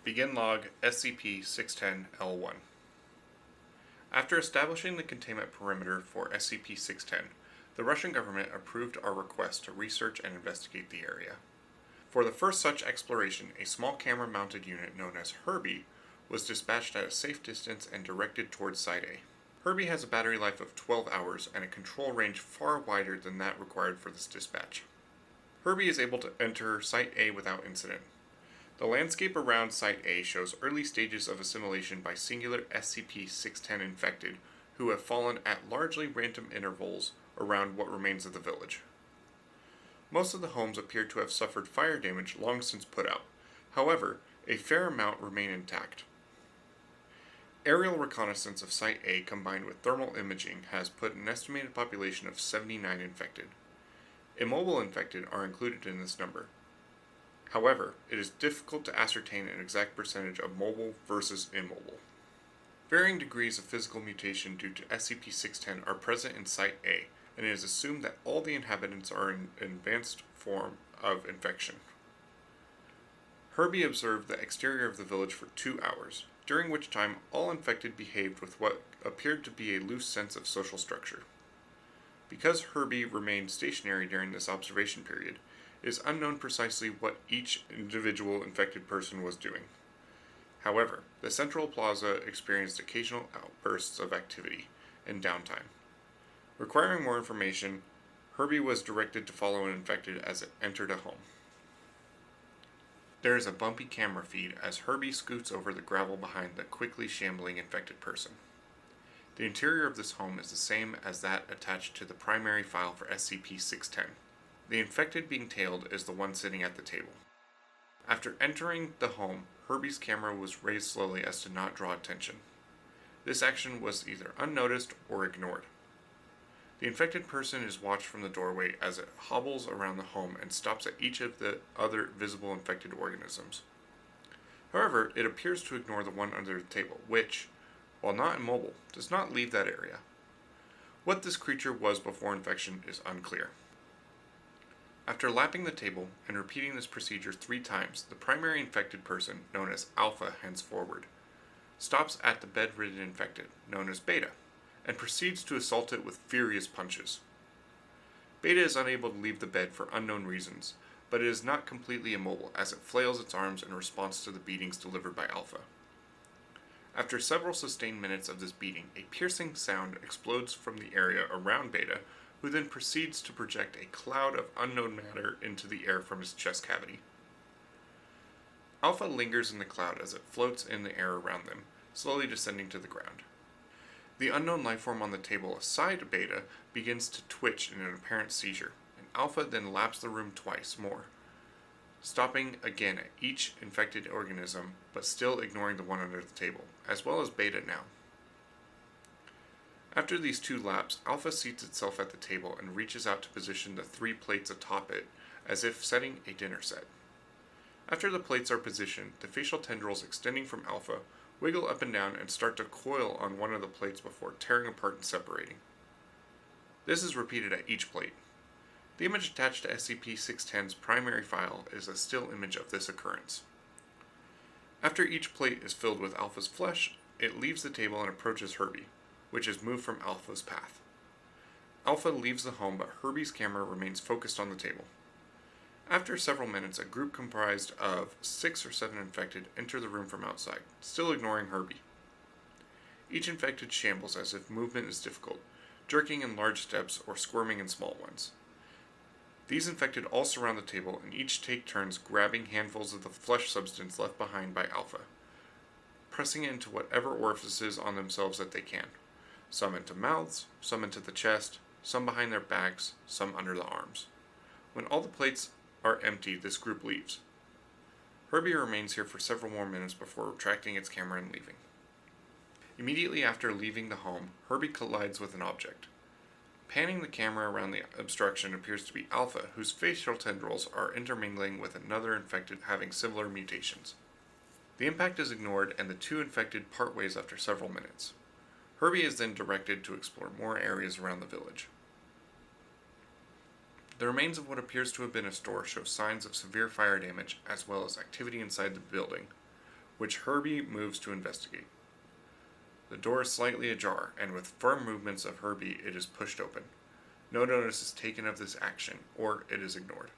Begin log SCP-610-L1. After establishing the containment perimeter for SCP-610, the Russian government approved our request to research and investigate the area. For the first such exploration, a small camera-mounted unit known as Herbie was dispatched at a safe distance and directed towards Site A. Herbie has a battery life of 12 hours and a control range far wider than that required for this dispatch. Herbie is able to enter Site A without incident. The landscape around Site A shows early stages of assimilation by singular SCP-610 infected who have fallen at largely random intervals around what remains of the village. Most of the homes appear to have suffered fire damage long since put out. However, a fair amount remain intact. Aerial reconnaissance of Site A combined with thermal imaging has put an estimated population of 79 infected. Immobile infected are included in this number. However, it is difficult to ascertain an exact percentage of mobile versus immobile. Varying degrees of physical mutation due to SCP-610 are present in Site A, and it is assumed that all the inhabitants are in an advanced form of infection. Herbie observed the exterior of the village for 2 hours, during which time all infected behaved with what appeared to be a loose sense of social structure. Because Herbie remained stationary during this observation period, it is unknown precisely what each individual infected person was doing. However, the central plaza experienced occasional outbursts of activity and downtime. Requiring more information, Herbie was directed to follow an infected as it entered a home. There is a bumpy camera feed as Herbie scoots over the gravel behind the quickly shambling infected person. The interior of this home is the same as that attached to the primary file for SCP-610. The infected being tailed is the one sitting at the table. After entering the home, Herbie's camera was raised slowly as to not draw attention. This action was either unnoticed or ignored. The infected person is watched from the doorway as it hobbles around the home and stops at each of the other visible infected organisms. However, it appears to ignore the one under the table, which, while not immobile, does not leave that area. What this creature was before infection is unclear. After lapping the table and repeating this procedure 3 times, the primary infected person, known as Alpha henceforward, stops at the bedridden infected, known as Beta, and proceeds to assault it with furious punches. Beta is unable to leave the bed for unknown reasons, but it is not completely immobile as it flails its arms in response to the beatings delivered by Alpha. After several sustained minutes of this beating, a piercing sound explodes from the area around Beta, who then proceeds to project a cloud of unknown matter into the air from his chest cavity. Alpha lingers in the cloud as it floats in the air around them, slowly descending to the ground. The unknown lifeform on the table aside Beta begins to twitch in an apparent seizure, and Alpha then laps the room twice more, stopping again at each infected organism, but still ignoring the one under the table, as well as Beta now. After these 2 laps, Alpha seats itself at the table and reaches out to position the 3 plates atop it, as if setting a dinner set. After the plates are positioned, the facial tendrils extending from Alpha wiggle up and down and start to coil on one of the plates before tearing apart and separating. This is repeated at each plate. The image attached to SCP-610's primary file is a still image of this occurrence. After each plate is filled with Alpha's flesh, it leaves the table and approaches Herbie, which is moved from Alpha's path. Alpha leaves the home, but Herbie's camera remains focused on the table. After several minutes, a group comprised of 6 or 7 infected enter the room from outside, still ignoring Herbie. Each infected shambles as if movement is difficult, jerking in large steps or squirming in small ones. These infected all surround the table and each take turns grabbing handfuls of the flesh substance left behind by Alpha, pressing it into whatever orifices on themselves that they can. Some into mouths, some into the chest, some behind their backs, some under the arms. When all the plates are empty, this group leaves. Herbie remains here for several more minutes before retracting its camera and leaving. Immediately after leaving the home, Herbie collides with an object. Panning the camera around the obstruction appears to be Alpha, whose facial tendrils are intermingling with another infected having similar mutations. The impact is ignored and the 2 infected part ways after several minutes. Herbie is then directed to explore more areas around the village. The remains of what appears to have been a store show signs of severe fire damage as well as activity inside the building, which Herbie moves to investigate. The door is slightly ajar, and with firm movements of Herbie, it is pushed open. No notice is taken of this action, or it is ignored.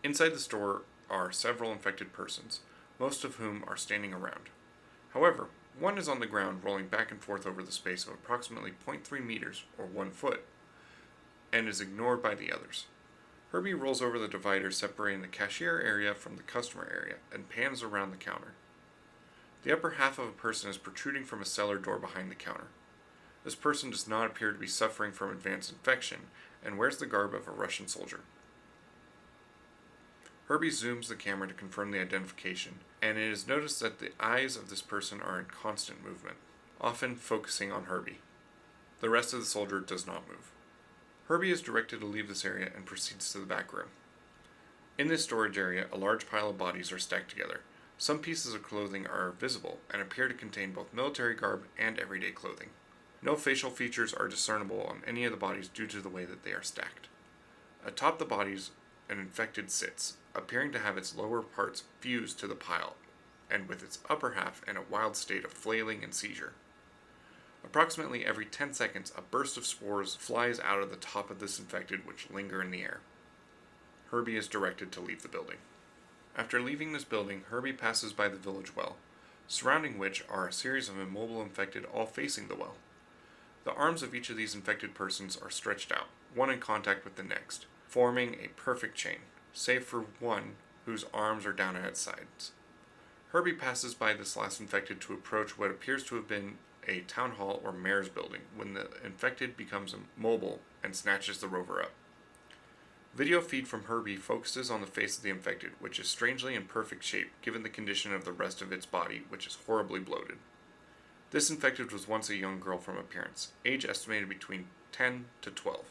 Inside the store are several infected persons, most of whom are standing around. However, one is on the ground rolling back and forth over the space of approximately 0.3 meters, or 1 foot, and is ignored by the others. Herbie rolls over the divider separating the cashier area from the customer area and pans around the counter. The upper half of a person is protruding from a cellar door behind the counter. This person does not appear to be suffering from advanced infection and wears the garb of a Russian soldier. Herbie zooms the camera to confirm the identification, and it is noticed that the eyes of this person are in constant movement, often focusing on Herbie. The rest of the soldier does not move. Herbie is directed to leave this area and proceeds to the back room. In this storage area, a large pile of bodies are stacked together. Some pieces of clothing are visible and appear to contain both military garb and everyday clothing. No facial features are discernible on any of the bodies due to the way that they are stacked. Atop the bodies, an infected sits, appearing to have its lower parts fused to the pile, and with its upper half in a wild state of flailing and seizure. Approximately every 10 seconds, a burst of spores flies out of the top of this infected, which linger in the air. Herbie is directed to leave the building. After leaving this building, Herbie passes by the village well, surrounding which are a series of immobile infected all facing the well. The arms of each of these infected persons are stretched out, one in contact with the next, forming a perfect chain, save for one whose arms are down at its sides. Herbie passes by this last infected to approach what appears to have been a town hall or mayor's building when the infected becomes mobile and snatches the rover up. Video feed from Herbie focuses on the face of the infected, which is strangely in perfect shape given the condition of the rest of its body, which is horribly bloated. This infected was once a young girl from appearance, age estimated between 10 to 12.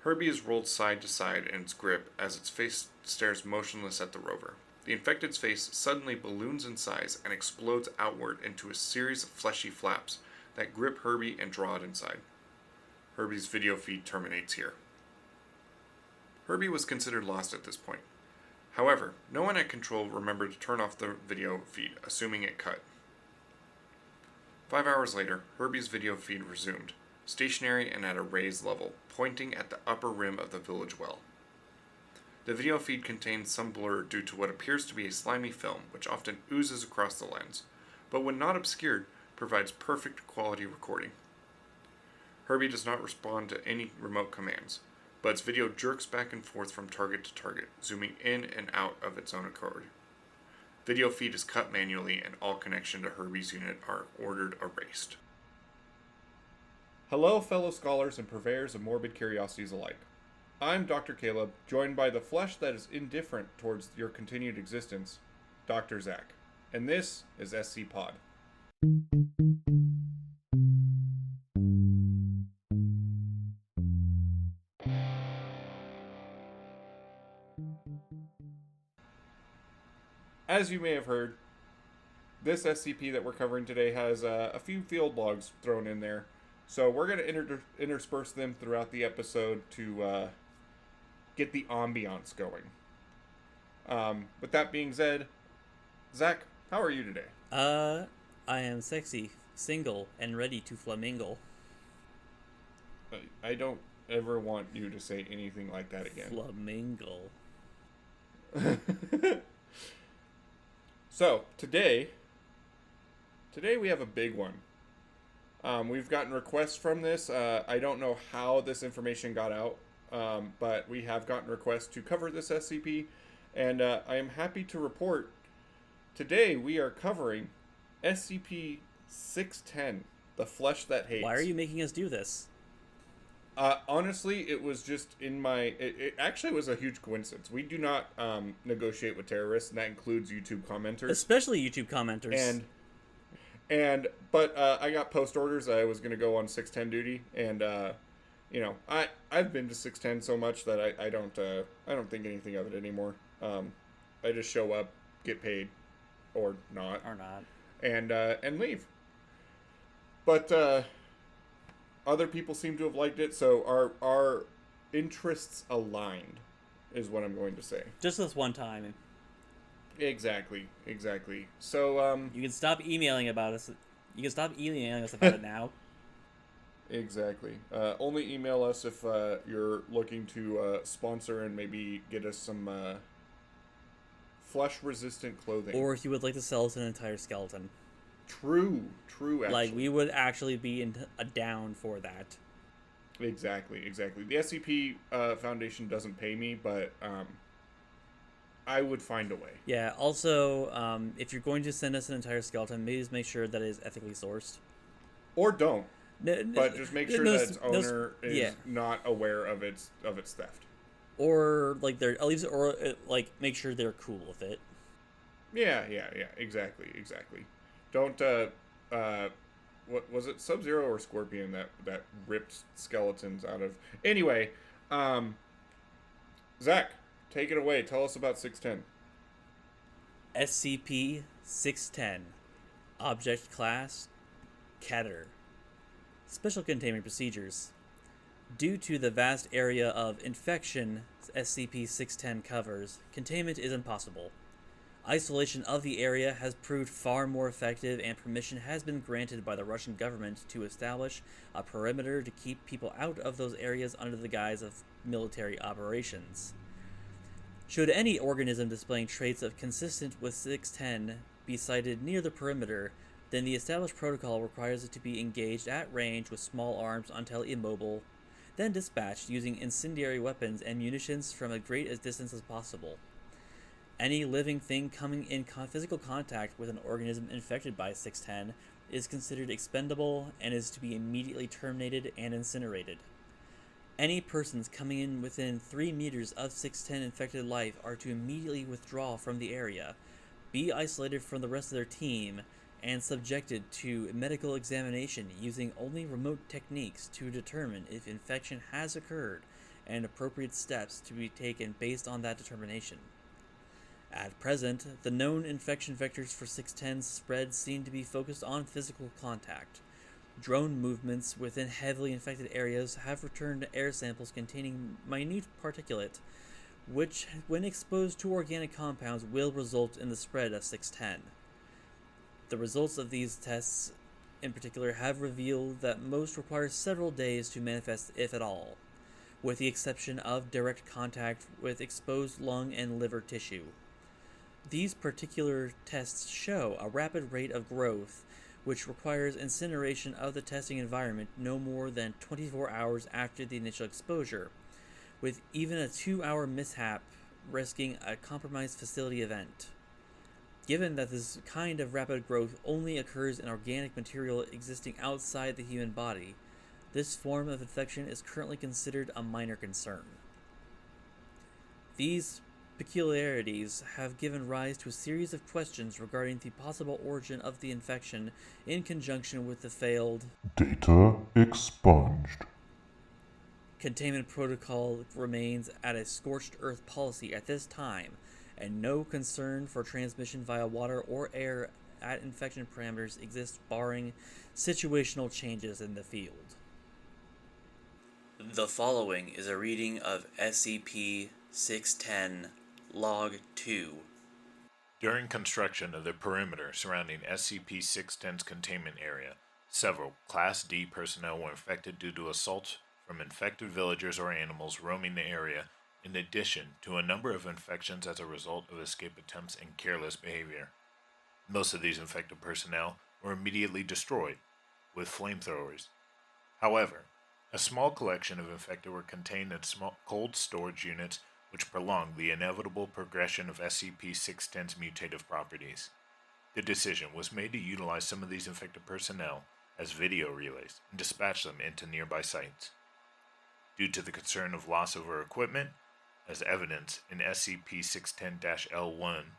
Herbie is rolled side to side in its grip as its face stares motionless at the rover. The infected's face suddenly balloons in size and explodes outward into a series of fleshy flaps that grip Herbie and draw it inside. Herbie's video feed terminates here. Herbie was considered lost at this point. However, no one at control remembered to turn off the video feed, assuming it cut. 5 hours later, Herbie's video feed resumed, stationary and at a raised level, pointing at the upper rim of the village well. The video feed contains some blur due to what appears to be a slimy film, which often oozes across the lens, but when not obscured, provides perfect quality recording. Herbie does not respond to any remote commands, but its video jerks back and forth from target to target, zooming in and out of its own accord. Video feed is cut manually and all connection to Herbie's unit are ordered erased. Hello, fellow scholars and purveyors of morbid curiosities alike. I'm Dr. Caleb, joined by the flesh that is indifferent towards your continued existence, Dr. Zach. And this is SCPod. As you may have heard, this SCP that we're covering today has a few field logs thrown in there. So we're going to intersperse them throughout the episode to get the ambiance going. With that being said, Zach, how are you today? I am sexy, single, and ready to flamingo. I don't ever want you to say anything like that again. Flamingo. So, today we have a big one. We've gotten requests from this. I don't know how this information got out, but we have gotten requests to cover this SCP, and I am happy to report today we are covering SCP-610, The Flesh That Hates. Why are you making us do this? Honestly, it was just in my... It actually was a huge coincidence. We do not negotiate with terrorists, and that includes YouTube commenters. Especially YouTube commenters. But I got post orders. I was going to go on 610 duty, and I've been to 610 so much that I don't think anything of it anymore. I just show up, get paid, or not, and leave. But other people seem to have liked it, so our interests aligned, is what I'm going to say. Just this one time. Exactly. So, You can stop emailing about us. You can stop emailing us about it now. exactly. Only email us if you're looking to sponsor and maybe get us some flush-resistant clothing. Or if you would like to sell us an entire skeleton. True, actually. Like, we would actually be down for that. Exactly. The SCP Foundation doesn't pay me, but I would find a way. Yeah, also, if you're going to send us an entire skeleton, please make sure that it is ethically sourced. Or don't. But just make sure that its owner is yeah. not aware of its theft. Or like they're at least, or like make sure they're cool with it. Yeah, exactly. Don't what was it, Sub-Zero or Scorpion that ripped skeletons out of. Anyway, Zach, take it away. Tell us about 610. SCP-610. Object Class Keter. Special Containment Procedures. Due to the vast area of infection SCP-610 covers, containment is impossible. Isolation of the area has proved far more effective, and permission has been granted by the Russian government to establish a perimeter to keep people out of those areas under the guise of military operations. Should any organism displaying traits of consistent with 610 be sighted near the perimeter, then the established protocol requires it to be engaged at range with small arms until immobile, then dispatched using incendiary weapons and munitions from as great a distance as possible. Any living thing coming in physical contact with an organism infected by 610 is considered expendable and is to be immediately terminated and incinerated. Any persons coming in within 3 meters of 610 infected life are to immediately withdraw from the area, be isolated from the rest of their team, and subjected to medical examination using only remote techniques to determine if infection has occurred and appropriate steps to be taken based on that determination. At present, the known infection vectors for 610's spread seem to be focused on physical contact. Drone movements within heavily infected areas have returned air samples containing minute particulate, which, when exposed to organic compounds, will result in the spread of 610. The results of these tests, in particular, have revealed that most require several days to manifest, if at all, with the exception of direct contact with exposed lung and liver tissue. These particular tests show a rapid rate of growth, which requires incineration of the testing environment no more than 24 hours after the initial exposure, with even a 2-hour mishap risking a compromised facility event. Given that this kind of rapid growth only occurs in organic material existing outside the human body, this form of infection is currently considered a minor concern. These peculiarities have given rise to a series of questions regarding the possible origin of the infection in conjunction with the failed data expunged. Containment protocol remains at a scorched earth policy at this time, and no concern for transmission via water or air at infection parameters exists barring situational changes in the field. The following is a reading of SCP-610 Log 2. During construction of the perimeter surrounding SCP-610's containment area, several Class D personnel were infected due to assaults from infected villagers or animals roaming the area, in addition to a number of infections as a result of escape attempts and careless behavior. Most of these infected personnel were immediately destroyed with flamethrowers. However, a small collection of infected were contained in small cold storage units, which prolonged the inevitable progression of SCP-610's mutative properties. The decision was made to utilize some of these infected personnel as video relays and dispatch them into nearby sites. Due to the concern of loss of our equipment, as evidence in SCP-610-L1,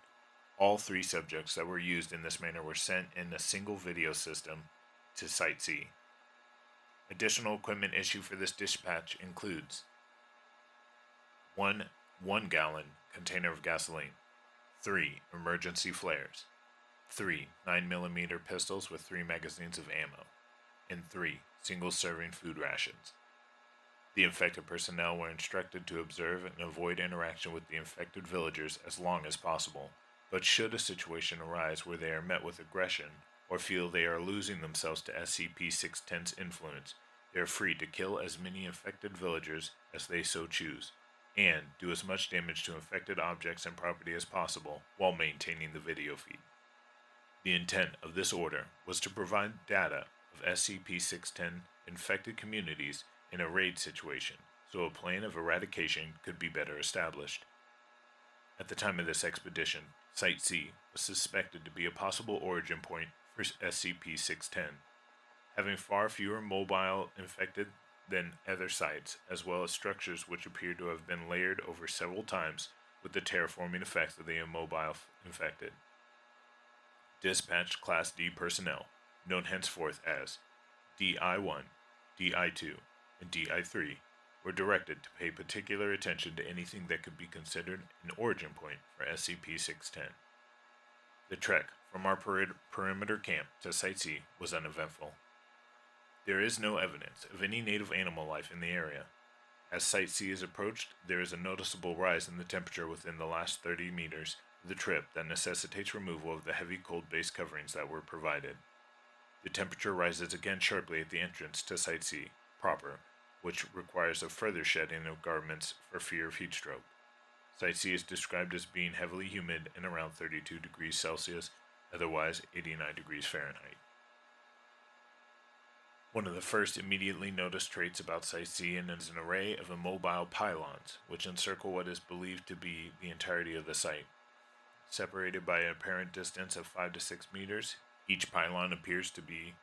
all 3 subjects that were used in this manner were sent in a single video system to Site C. Additional equipment issued for this dispatch includes 1 1-gallon container of gasoline, 3 emergency flares, 3 9mm pistols with 3 magazines of ammo, and 3 single-serving food rations. The infected personnel were instructed to observe and avoid interaction with the infected villagers as long as possible, but should a situation arise where they are met with aggression or feel they are losing themselves to SCP-610's influence, they are free to kill as many infected villagers as they so choose, and do as much damage to infected objects and property as possible while maintaining the video feed. The intent of this order was to provide data of SCP-610 infected communities in a raid situation, so a plan of eradication could be better established. At the time of this expedition, Site C was suspected to be a possible origin point for SCP-610, having far fewer mobile infected than other sites, as well as structures which appear to have been layered over several times with the terraforming effects of the immobile infected. Dispatched Class D personnel, known henceforth as DI-1, DI-2, and DI-3, were directed to pay particular attention to anything that could be considered an origin point for SCP-610. The trek from our perimeter camp to Site C was uneventful. There is no evidence of any native animal life in the area. As Site C is approached, there is a noticeable rise in the temperature within the last 30 meters of the trip that necessitates removal of the heavy cold-based coverings that were provided. The temperature rises again sharply at the entrance to Site C proper, which requires a further shedding of garments for fear of heat stroke. Site C is described as being heavily humid and around 32 degrees Celsius, otherwise 89 degrees Fahrenheit. One of the first immediately noticed traits about Site C is an array of immobile pylons, which encircle what is believed to be the entirety of the site. Separated by an apparent distance of 5 to 6 meters, each pylon appears to be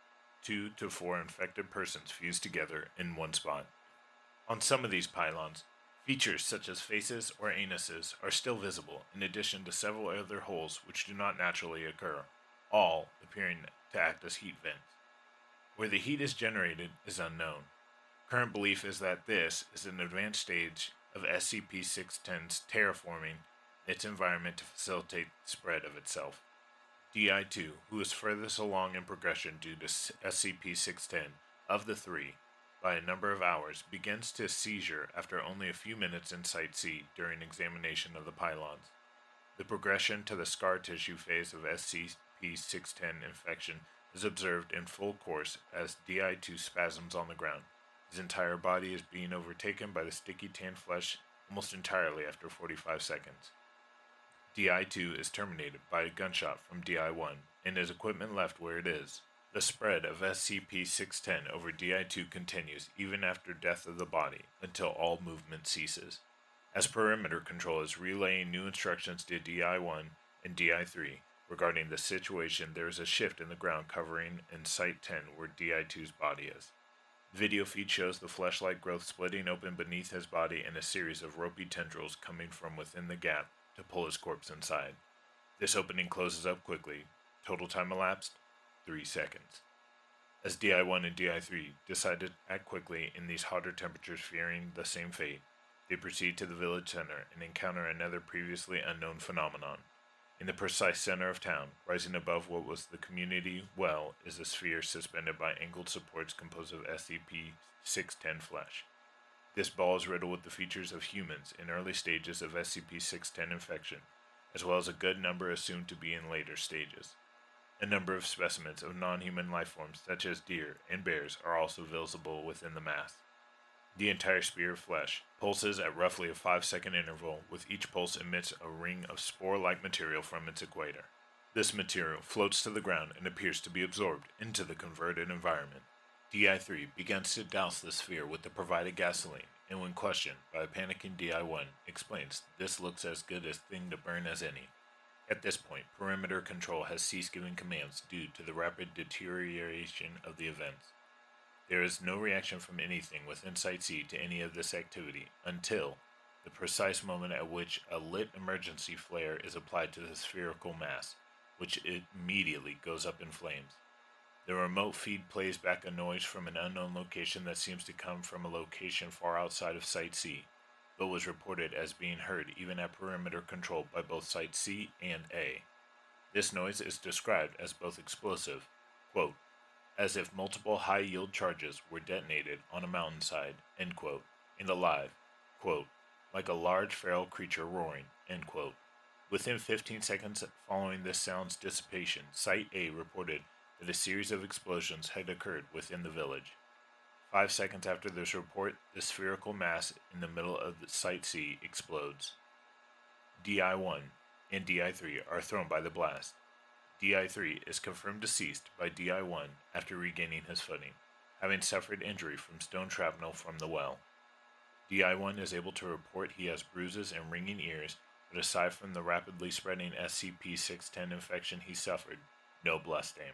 2 to 4 infected persons fused together in one spot. On some of these pylons, features such as faces or anuses are still visible, in addition to several other holes which do not naturally occur, all appearing to act as heat vents. Where the heat is generated is unknown. Current belief is that this is an advanced stage of SCP-610's terraforming its environment to facilitate the spread of itself. DI-2, who is furthest along in progression due to SCP-610, of the three, by a number of hours, begins to seizure after only a few minutes in Site C during examination of the pylons. The progression to the scar tissue phase of SCP-610 infection is observed in full course as DI-2 spasms on the ground. His entire body is being overtaken by the sticky tan flesh almost entirely after 45 seconds. DI-2 is terminated by a gunshot from DI-1 and his equipment left where it is. The spread of SCP-610 over DI-2 continues even after death of the body until all movement ceases. As perimeter control is relaying new instructions to DI-1 and DI-3 regarding the situation, there is a shift in the ground covering in Site 10 where DI-2's body is. Video feed shows the flesh-like growth splitting open beneath his body and a series of ropey tendrils coming from within the gap to pull his corpse inside. This opening closes up quickly. Total time elapsed, 3 seconds. As DI-1 and DI-3 decide to act quickly in these hotter temperatures fearing the same fate, they proceed to the village center and encounter another previously unknown phenomenon. In the precise center of town, rising above what was the community well, is a sphere suspended by angled supports composed of SCP-610 flesh. This ball is riddled with the features of humans in early stages of SCP-610 infection, as well as a good number assumed to be in later stages. A number of specimens of non-human life forms, such as deer and bears, are also visible within the mass. The entire sphere of flesh pulses at roughly a 5-second interval, with each pulse emits a ring of spore-like material from its equator. This material floats to the ground and appears to be absorbed into the converted environment. DI-3 begins to douse the sphere with the provided gasoline, and when questioned by a panicking DI-1, explains this looks as good a thing to burn as any. At this point, perimeter control has ceased giving commands due to the rapid deterioration of the events. There is no reaction from anything within Site C to any of this activity until the precise moment at which a lit emergency flare is applied to the spherical mass, which immediately goes up in flames. The remote feed plays back a noise from an unknown location that seems to come from a location far outside of Site C, but was reported as being heard even at perimeter control by both Site C and A. This noise is described as both explosive, quote, as if multiple high-yield charges were detonated on a mountainside, end quote, and alive, quote, like a large feral creature roaring, end quote. Within 15 seconds following this sound's dissipation, Site A reported that a series of explosions had occurred within the village. 5 seconds after this report, the spherical mass in the middle of Site C explodes. DI-1 and DI-3 are thrown by the blast. DI-3 is confirmed deceased by DI-1 after regaining his footing, having suffered injury from stone shrapnel from the well. DI-1 is able to report he has bruises and ringing ears, but aside from the rapidly spreading SCP-610 infection he suffered, no blast damage.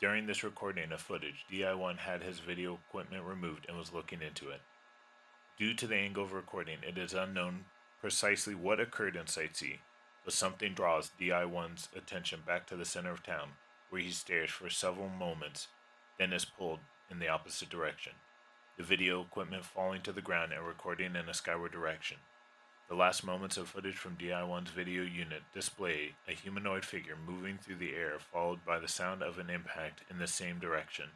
During this recording of footage, DI-1 had his video equipment removed and was looking into it. Due to the angle of recording, it is unknown precisely what occurred in Site C, but something draws DI-1's attention back to the center of town, where he stares for several moments, then is pulled in the opposite direction, the video equipment falling to the ground and recording in a skyward direction. The last moments of footage from DI-1's video unit display a humanoid figure moving through the air, followed by the sound of an impact in the same direction.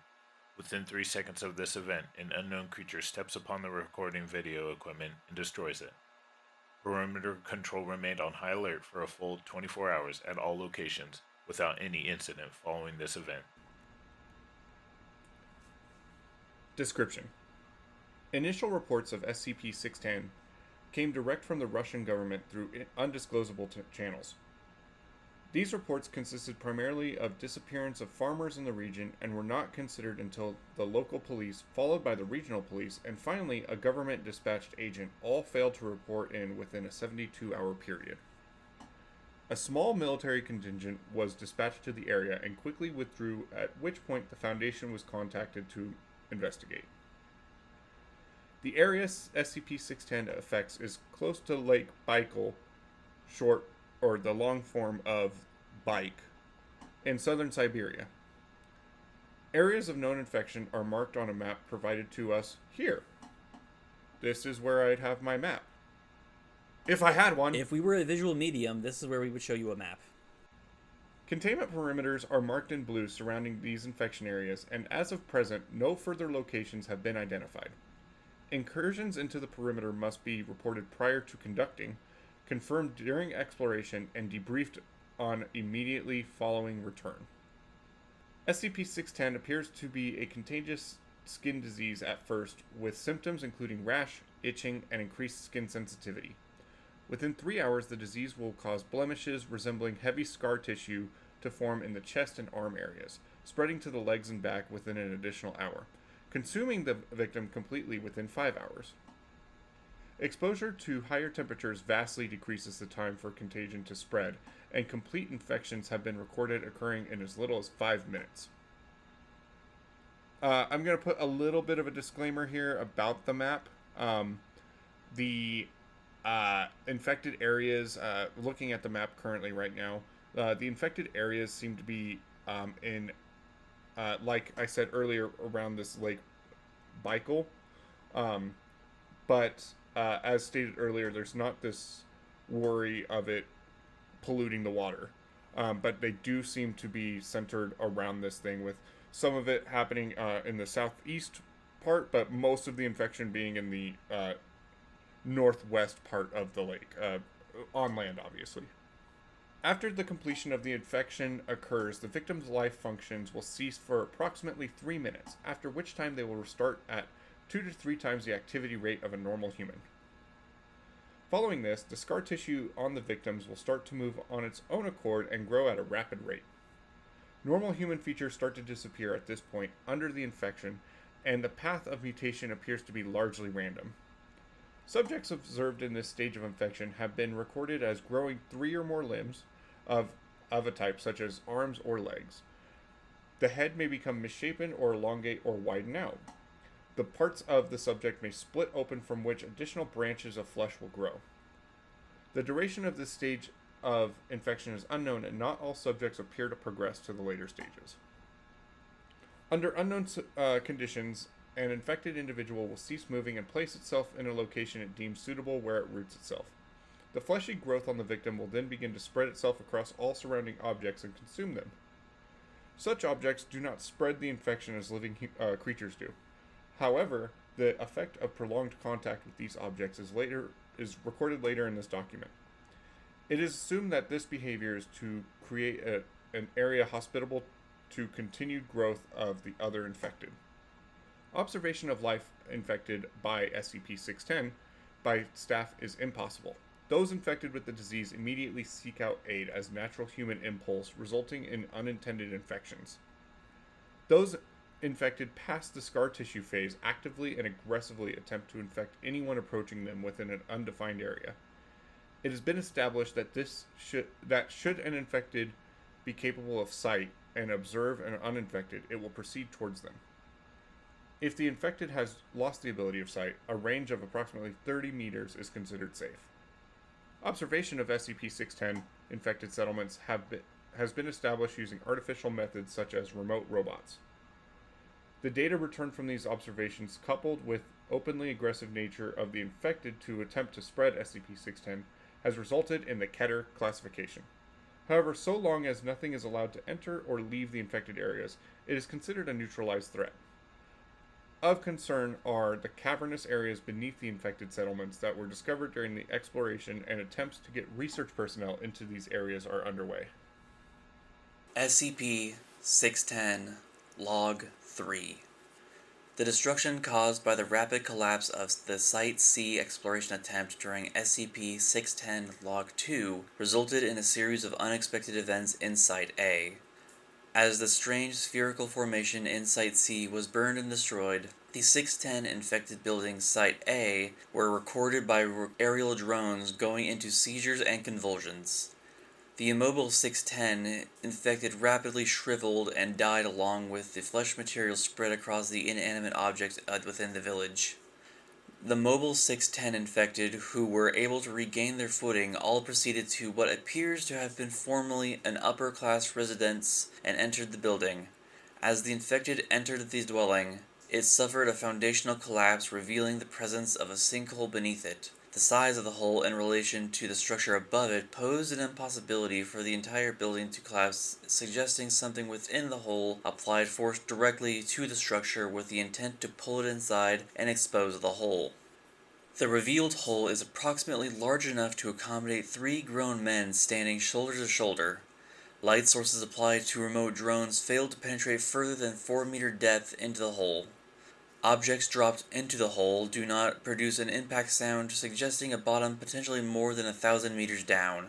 Within 3 seconds of this event, an unknown creature steps upon the recording video equipment and destroys it. Perimeter control remained on high alert for a full 24 hours at all locations, without any incident following this event. Description: Initial reports of SCP-610 came direct from the Russian government through undisclosable channels. These reports consisted primarily of disappearance of farmers in the region and were not considered until the local police, followed by the regional police, and finally a government-dispatched agent all failed to report in within a 72-hour period. A small military contingent was dispatched to the area and quickly withdrew, at which point the Foundation was contacted to investigate. The area SCP-610 affects is close to Lake Baikal, the long form of Baik, in southern Siberia. Areas of known infection are marked on a map provided to us here. This is where I'd have my map. If I had one. If we were a visual medium, this is where we would show you a map. Containment perimeters are marked in blue surrounding these infection areas, and as of present, no further locations have been identified. Incursions into the perimeter must be reported prior to conducting, confirmed during exploration, and debriefed on immediately following return. SCP-610 appears to be a contagious skin disease at first, with symptoms including rash, itching, and increased skin sensitivity. Within 3 hours, the disease will cause blemishes resembling heavy scar tissue to form in the chest and arm areas, spreading to the legs and back within an additional hour, consuming the victim completely within 5 hours. Exposure to higher temperatures vastly decreases the time for contagion to spread, and complete infections have been recorded occurring in as little as 5 minutes. I'm going to put a little bit of a disclaimer here about the map. The infected areas, looking at the map currently right now, the infected areas seem to be like I said earlier, around this Lake Baikal. But as stated earlier, there's not this worry of it polluting the water. But they do seem to be centered around this thing, with some of it happening in the southeast part, but most of the infection being in the northwest part of the lake, on land, obviously. After the completion of the infection occurs, the victim's life functions will cease for approximately 3 minutes, after which time they will restart at 2 to 3 times the activity rate of a normal human. Following this, the scar tissue on the victims will start to move on its own accord and grow at a rapid rate. Normal human features start to disappear at this point under the infection, and the path of mutation appears to be largely random. Subjects observed in this stage of infection have been recorded as growing 3 or more limbs of a type, such as arms or legs. The head may become misshapen or elongate or widen out. The parts of the subject may split open, from which additional branches of flesh will grow. The duration of this stage of infection is unknown, and not all subjects appear to progress to the later stages. Under unknown conditions, an infected individual will cease moving and place itself in a location it deems suitable where it roots itself. The fleshy growth on the victim will then begin to spread itself across all surrounding objects and consume them. Such objects do not spread the infection as living creatures do. However, the effect of prolonged contact with these objects is recorded later in this document. It is assumed that this behavior is to create an area hospitable to continued growth of the other infected. Observation of life infected by SCP-610 by staff is impossible. Those infected with the disease immediately seek out aid as natural human impulse, resulting in unintended infections. Those infected past the scar tissue phase actively and aggressively attempt to infect anyone approaching them within an undefined area. It has been established that should an infected be capable of sight and observe an uninfected, it will proceed towards them. If the infected has lost the ability of sight, a range of approximately 30 meters is considered safe. Observation of SCP-610 infected settlements has been established using artificial methods such as remote robots. The data returned from these observations, coupled with openly aggressive nature of the infected to attempt to spread SCP-610, has resulted in the Keter classification. However, so long as nothing is allowed to enter or leave the infected areas, it is considered a neutralized threat. Of concern are the cavernous areas beneath the infected settlements that were discovered during the exploration, and attempts to get research personnel into these areas are underway. SCP-610 Log 3. The destruction caused by the rapid collapse of the Site C exploration attempt during SCP-610 Log 2 resulted in a series of unexpected events in Site A. As the strange spherical formation in Site C was burned and destroyed, the 610 infected buildings Site A were recorded by aerial drones going into seizures and convulsions. The immobile 610 infected rapidly shriveled and died along with the flesh material spread across the inanimate objects within the village. The mobile 610 infected, who were able to regain their footing, all proceeded to what appears to have been formerly an upper-class residence and entered the building. As the infected entered the dwelling, it suffered a foundational collapse, revealing the presence of a sinkhole beneath it. The size of the hole in relation to the structure above it posed an impossibility for the entire building to collapse, suggesting something within the hole applied force directly to the structure with the intent to pull it inside and expose the hole. The revealed hole is approximately large enough to accommodate 3 grown men standing shoulder to shoulder. Light sources applied to remote drones failed to penetrate further than 4-meter depth into the hole. Objects dropped into the hole do not produce an impact sound, suggesting a bottom potentially more than 1,000 meters down.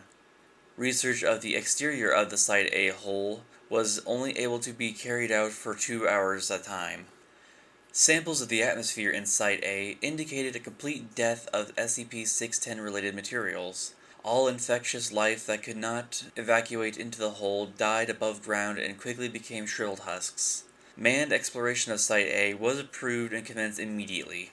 Research of the exterior of the Site A hole was only able to be carried out for 2 hours at a time. Samples of the atmosphere in Site A indicated a complete death of SCP-610 related materials. All infectious life that could not evacuate into the hole died above ground and quickly became shriveled husks. Manned exploration of Site A was approved and commenced immediately.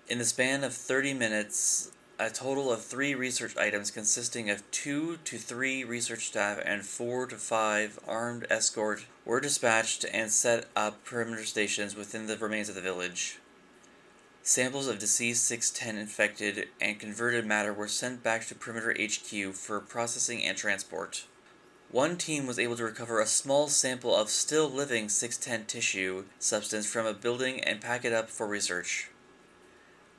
In the span of 30 minutes, a total of 3 research items consisting of 2 to 3 research staff and 4 to 5 armed escort were dispatched and set up perimeter stations within the remains of the village. Samples of deceased 610 infected and converted matter were sent back to Perimeter HQ for processing and transport. One team was able to recover a small sample of still living 610 tissue substance from a building and pack it up for research.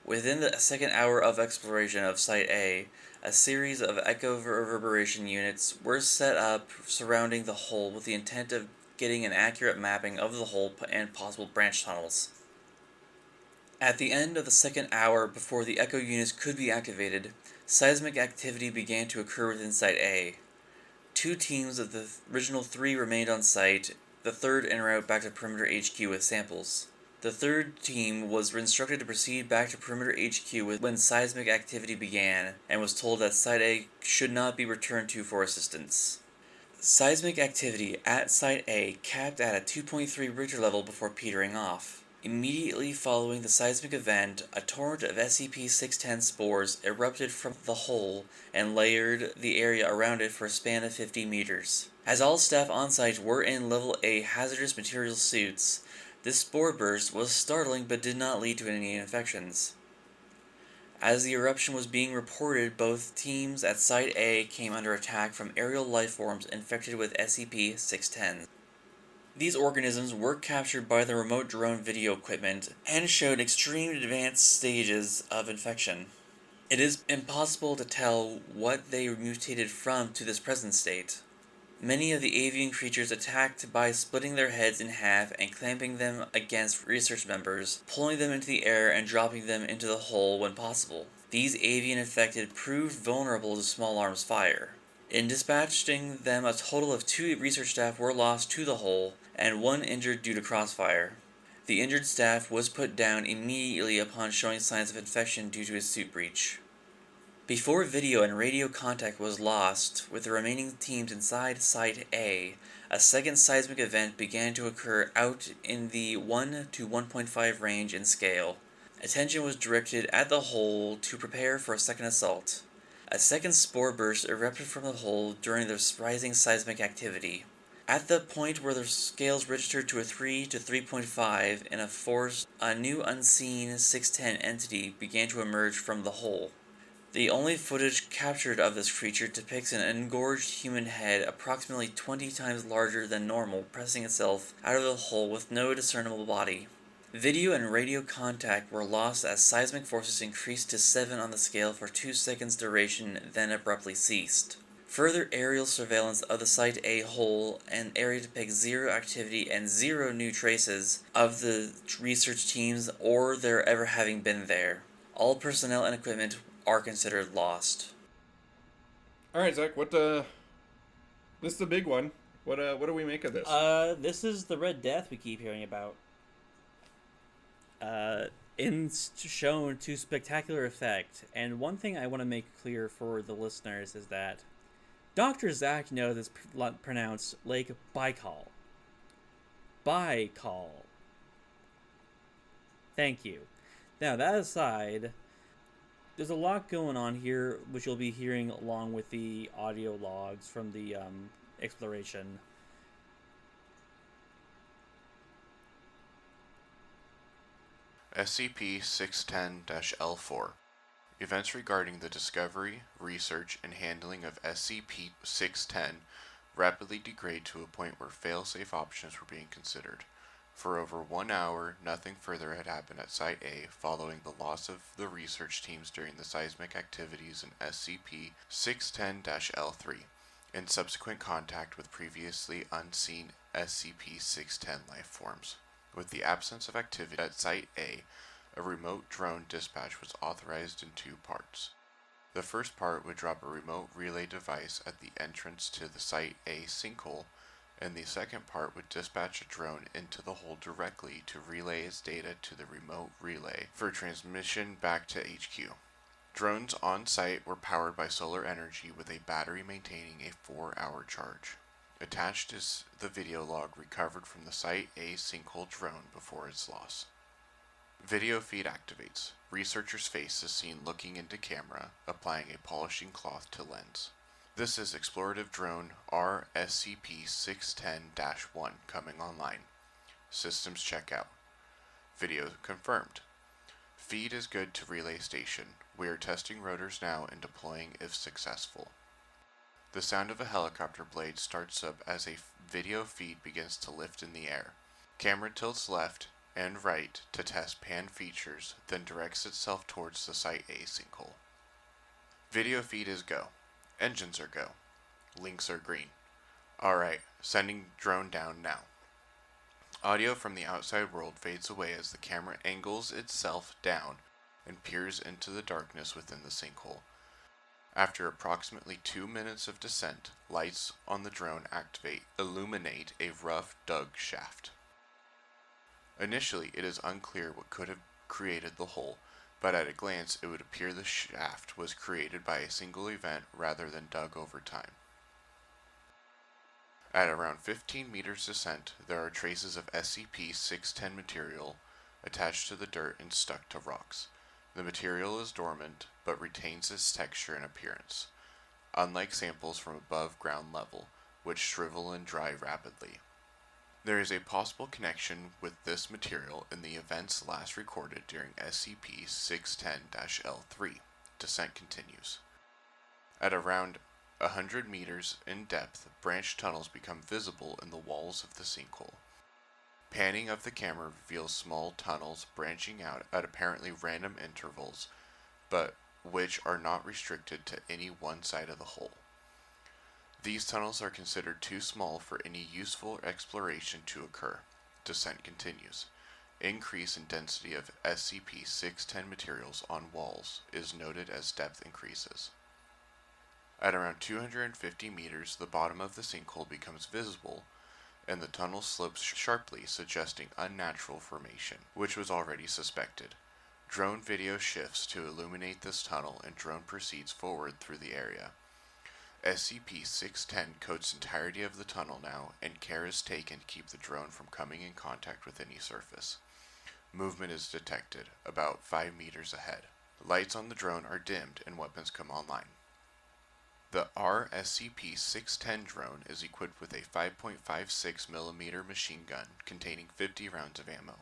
Within the second hour of exploration of Site A, a series of echo reverberation units were set up surrounding the hole with the intent of getting an accurate mapping of the hole and possible branch tunnels. At the end of the second hour before the echo units could be activated, seismic activity began to occur within Site A. 2 teams of the original 3 remained on site, the third en route back to Perimeter HQ with samples. The third team was instructed to proceed back to Perimeter HQ when seismic activity began, and was told that Site A should not be returned to for assistance. Seismic activity at Site A capped at a 2.3 Richter level before petering off. Immediately following the seismic event, a torrent of SCP-610 spores erupted from the hole and layered the area around it for a span of 50 meters. As all staff on site were in Level A hazardous materials suits, this spore burst was startling but did not lead to any infections. As the eruption was being reported, both teams at Site A came under attack from aerial lifeforms infected with SCP-610. These organisms were captured by the remote drone video equipment and showed extreme advanced stages of infection. It is impossible to tell what they mutated from to this present state. Many of the avian creatures attacked by splitting their heads in half and clamping them against research members, pulling them into the air and dropping them into the hole when possible. These avian infected proved vulnerable to small arms fire. In dispatching them, a total of 2 research staff were lost to the hole, and 1 injured due to crossfire. The injured staff was put down immediately upon showing signs of infection due to his suit breach. Before video and radio contact was lost with the remaining teams inside Site A, a second seismic event began to occur out in the 1 to 1.5 range in scale. Attention was directed at the hole to prepare for a second assault. A second spore burst erupted from the hole during the rising seismic activity. At the point where the scales registered to a 3 to 3.5 in a force, a new unseen 610 entity began to emerge from the hole. The only footage captured of this creature depicts an engorged human head approximately 20 times larger than normal pressing itself out of the hole with no discernible body. Video and radio contact were lost as seismic forces increased to 7 on the scale for 2 seconds duration, then abruptly ceased. Further aerial surveillance of the Site A hole and area depicts 0 activity and 0 new traces of the research teams or their ever having been there. All personnel and equipment are considered lost. All right, Zach. This is the big one. What do we make of this? This is the Red Death we keep hearing about. Shown to spectacular effect. And one thing I want to make clear for the listeners is that Dr. Zach knows it's pronounced Lake Baikal. Baikal. Thank you. Now, that aside, there's a lot going on here, which you'll be hearing along with the audio logs from the exploration. SCP-610-L4. Events regarding the discovery, research, and handling of SCP-610 rapidly degrade to a point where fail-safe options were being considered. For over 1 hour, nothing further had happened at Site A following the loss of the research teams during the seismic activities in SCP-610-L3, and subsequent contact with previously unseen SCP-610 life forms. With the absence of activity at Site A, a remote drone dispatch was authorized in 2 parts. The first part would drop a remote relay device at the entrance to the Site A sinkhole, and the second part would dispatch a drone into the hole directly to relay its data to the remote relay for transmission back to HQ. Drones on site were powered by solar energy with a battery maintaining a 4-hour charge. Attached is the video log recovered from the Site A sinkhole drone before its loss. Video feed activates. Researcher's face is seen looking into camera, applying a polishing cloth to lens. This is explorative drone SCP-610-1 coming online. Systems checkout. Video confirmed. Feed is good to relay station. We are testing rotors now and deploying if successful. The sound of a helicopter blade starts up as a video feed begins to lift in the air. Camera tilts left and right to test pan features, then directs itself towards the Site A sinkhole. Video feed is go. Engines are go. Links are green. Alright, sending drone down now. Audio from the outside world fades away as the camera angles itself down and peers into the darkness within the sinkhole. After approximately 2 minutes of descent, lights on the drone illuminate a rough dug shaft. Initially, it is unclear what could have created the hole, but at a glance it would appear the shaft was created by a single event rather than dug over time. At around 15 meters descent, there are traces of SCP-610 material attached to the dirt and stuck to rocks. The material is dormant, but retains its texture and appearance, unlike samples from above ground level, which shrivel and dry rapidly. There is a possible connection with this material in the events last recorded during SCP-610-L3. Descent continues. At around 100 meters in depth, branch tunnels become visible in the walls of the sinkhole. Panning of the camera reveals small tunnels branching out at apparently random intervals, but which are not restricted to any one side of the hull. These tunnels are considered too small for any useful exploration to occur. Descent continues. Increase in density of SCP-610 materials on walls is noted as depth increases. At around 250 meters, the bottom of the sinkhole becomes visible, and the tunnel slopes sharply, suggesting unnatural formation, which was already suspected. Drone video shifts to illuminate this tunnel, and drone proceeds forward through the area. SCP-610 coats entirety of the tunnel now, and care is taken to keep the drone from coming in contact with any surface. Movement is detected, about 5 meters ahead. Lights on the drone are dimmed, and weapons come online. The SCP-610 drone is equipped with a 5.56mm machine gun containing 50 rounds of ammo.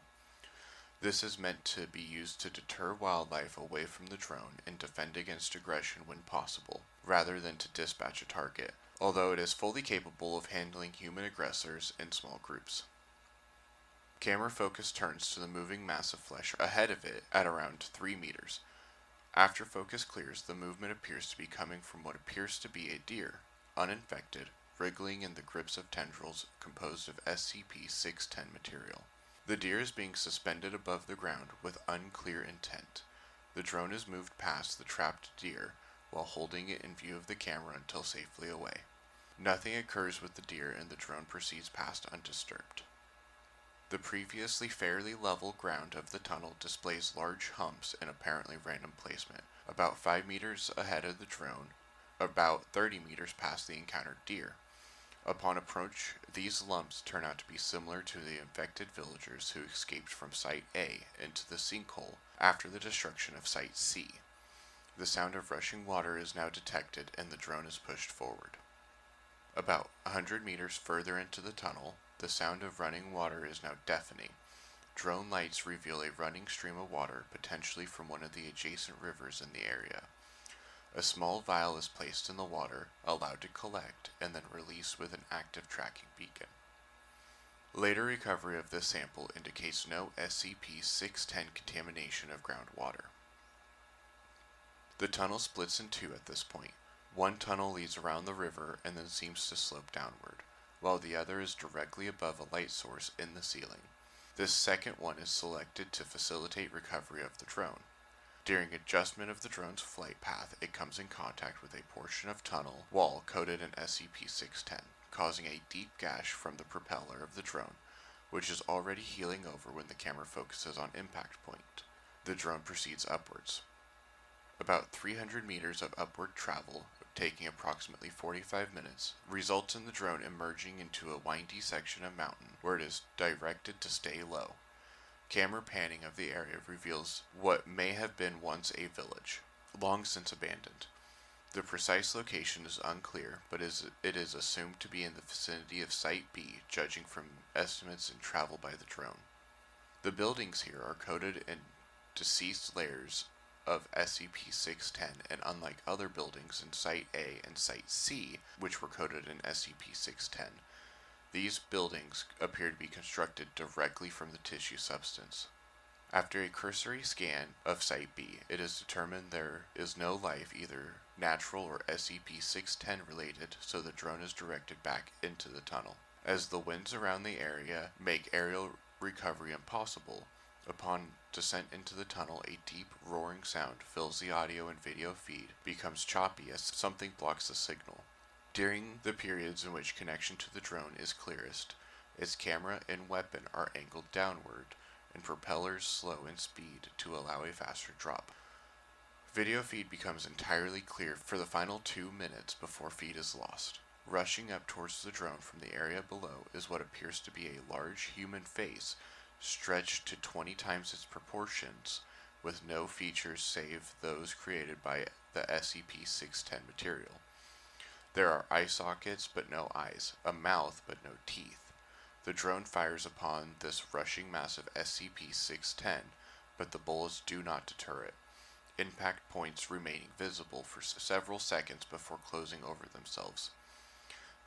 This is meant to be used to deter wildlife away from the drone and defend against aggression when possible, rather than to dispatch a target, although it is fully capable of handling human aggressors in small groups. Camera focus turns to the moving mass of flesh ahead of it at around 3 meters. After focus clears, the movement appears to be coming from what appears to be a deer, uninfected, wriggling in the grips of tendrils composed of SCP-610 material. The deer is being suspended above the ground with unclear intent. The drone is moved past the trapped deer while holding it in view of the camera until safely away. Nothing occurs with the deer, and the drone proceeds past undisturbed. The previously fairly level ground of the tunnel displays large humps in apparently random placement, about 5 meters ahead of the drone, about 30 meters past the encountered deer. Upon approach, these lumps turn out to be similar to the infected villagers who escaped from Site A into the sinkhole after the destruction of Site C. The sound of rushing water is now detected, and the drone is pushed forward. About 100 meters further into the tunnel, the sound of running water is now deafening. Drone lights reveal a running stream of water, potentially from one of the adjacent rivers in the area. A small vial is placed in the water, allowed to collect, and then released with an active tracking beacon. Later recovery of this sample indicates no SCP-610 contamination of groundwater. The tunnel splits in two at this point. One tunnel leads around the river and then seems to slope downward, while the other is directly above a light source in the ceiling. This second one is selected to facilitate recovery of the drone. During adjustment of the drone's flight path, it comes in contact with a portion of tunnel wall coated in SCP-610, causing a deep gash from the propeller of the drone, which is already healing over when the camera focuses on impact point. The drone proceeds upwards. About 300 meters of upward travel, taking approximately 45 minutes, results in the drone emerging into a windy section of mountain where it is directed to stay low. Camera panning of the area reveals what may have been once a village, long since abandoned. The precise location is unclear, but it is assumed to be in the vicinity of Site B, judging from estimates and travel by the drone. The buildings here are coated in deceased layers of SCP-610, and unlike other buildings in Site A and Site C, which were coated in SCP-610, these buildings appear to be constructed directly from the tissue substance. After a cursory scan of Site B, it is determined there is no life, either natural or SCP-610 related, so the drone is directed back into the tunnel. As the winds around the area make aerial recovery impossible, upon descent into the tunnel, a deep roaring sound fills the audio and video feed, becomes choppy as something blocks the signal. During the periods in which connection to the drone is clearest, its camera and weapon are angled downward, and propellers slow in speed to allow a faster drop. Video feed becomes entirely clear for the final 2 minutes before feed is lost. Rushing up towards the drone from the area below is what appears to be a large human face, stretched to 20 times its proportions, with no features save those created by the SCP-610 material. There are eye sockets but no eyes, a mouth but no teeth. The drone fires upon this rushing mass of SCP-610, but the bullets do not deter it, impact points remaining visible for several seconds before closing over themselves.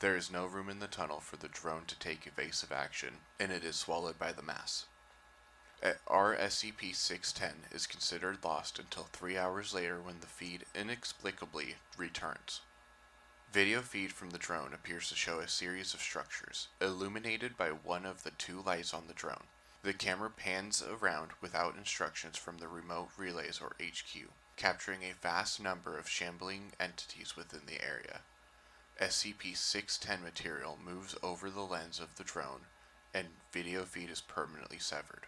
There is no room in the tunnel for the drone to take evasive action, and it is swallowed by the mass. Our SCP-610 is considered lost until 3 hours later when the feed inexplicably returns. Video feed from the drone appears to show a series of structures, illuminated by one of the 2 lights on the drone. The camera pans around without instructions from the remote relays or HQ, capturing a vast number of shambling entities within the area. SCP-610 material moves over the lens of the drone, and video feed is permanently severed.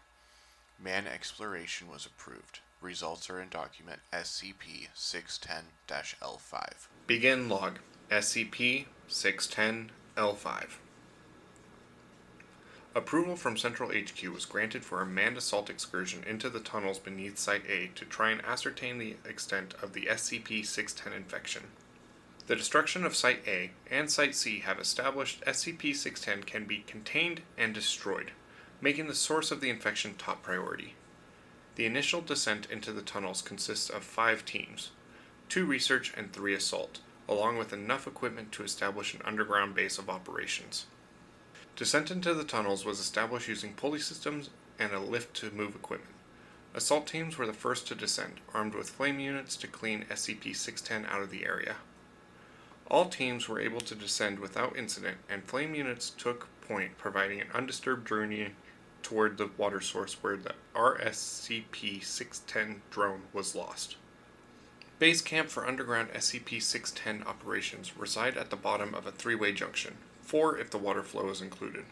Man exploration was approved. Results are in document SCP-610-L5. Begin log SCP-610-L5. Approval from Central HQ was granted for a manned assault excursion into the tunnels beneath Site A to try and ascertain the extent of the SCP-610 infection. The destruction of Site A and Site C have established SCP-610 can be contained and destroyed, making the source of the infection top priority. The initial descent into the tunnels consists of 5 teams, 2 research and 3 assault, along with enough equipment to establish an underground base of operations. Descent into the tunnels was established using pulley systems and a lift to move equipment. Assault teams were the first to descend, armed with flame units to clean SCP-610 out of the area. All teams were able to descend without incident, and flame units took point, providing an undisturbed journey toward the water source where the SCP-610 drone was lost. Base camp for underground SCP-610 operations reside at the bottom of a 3-way junction, 4 if the water flow is included.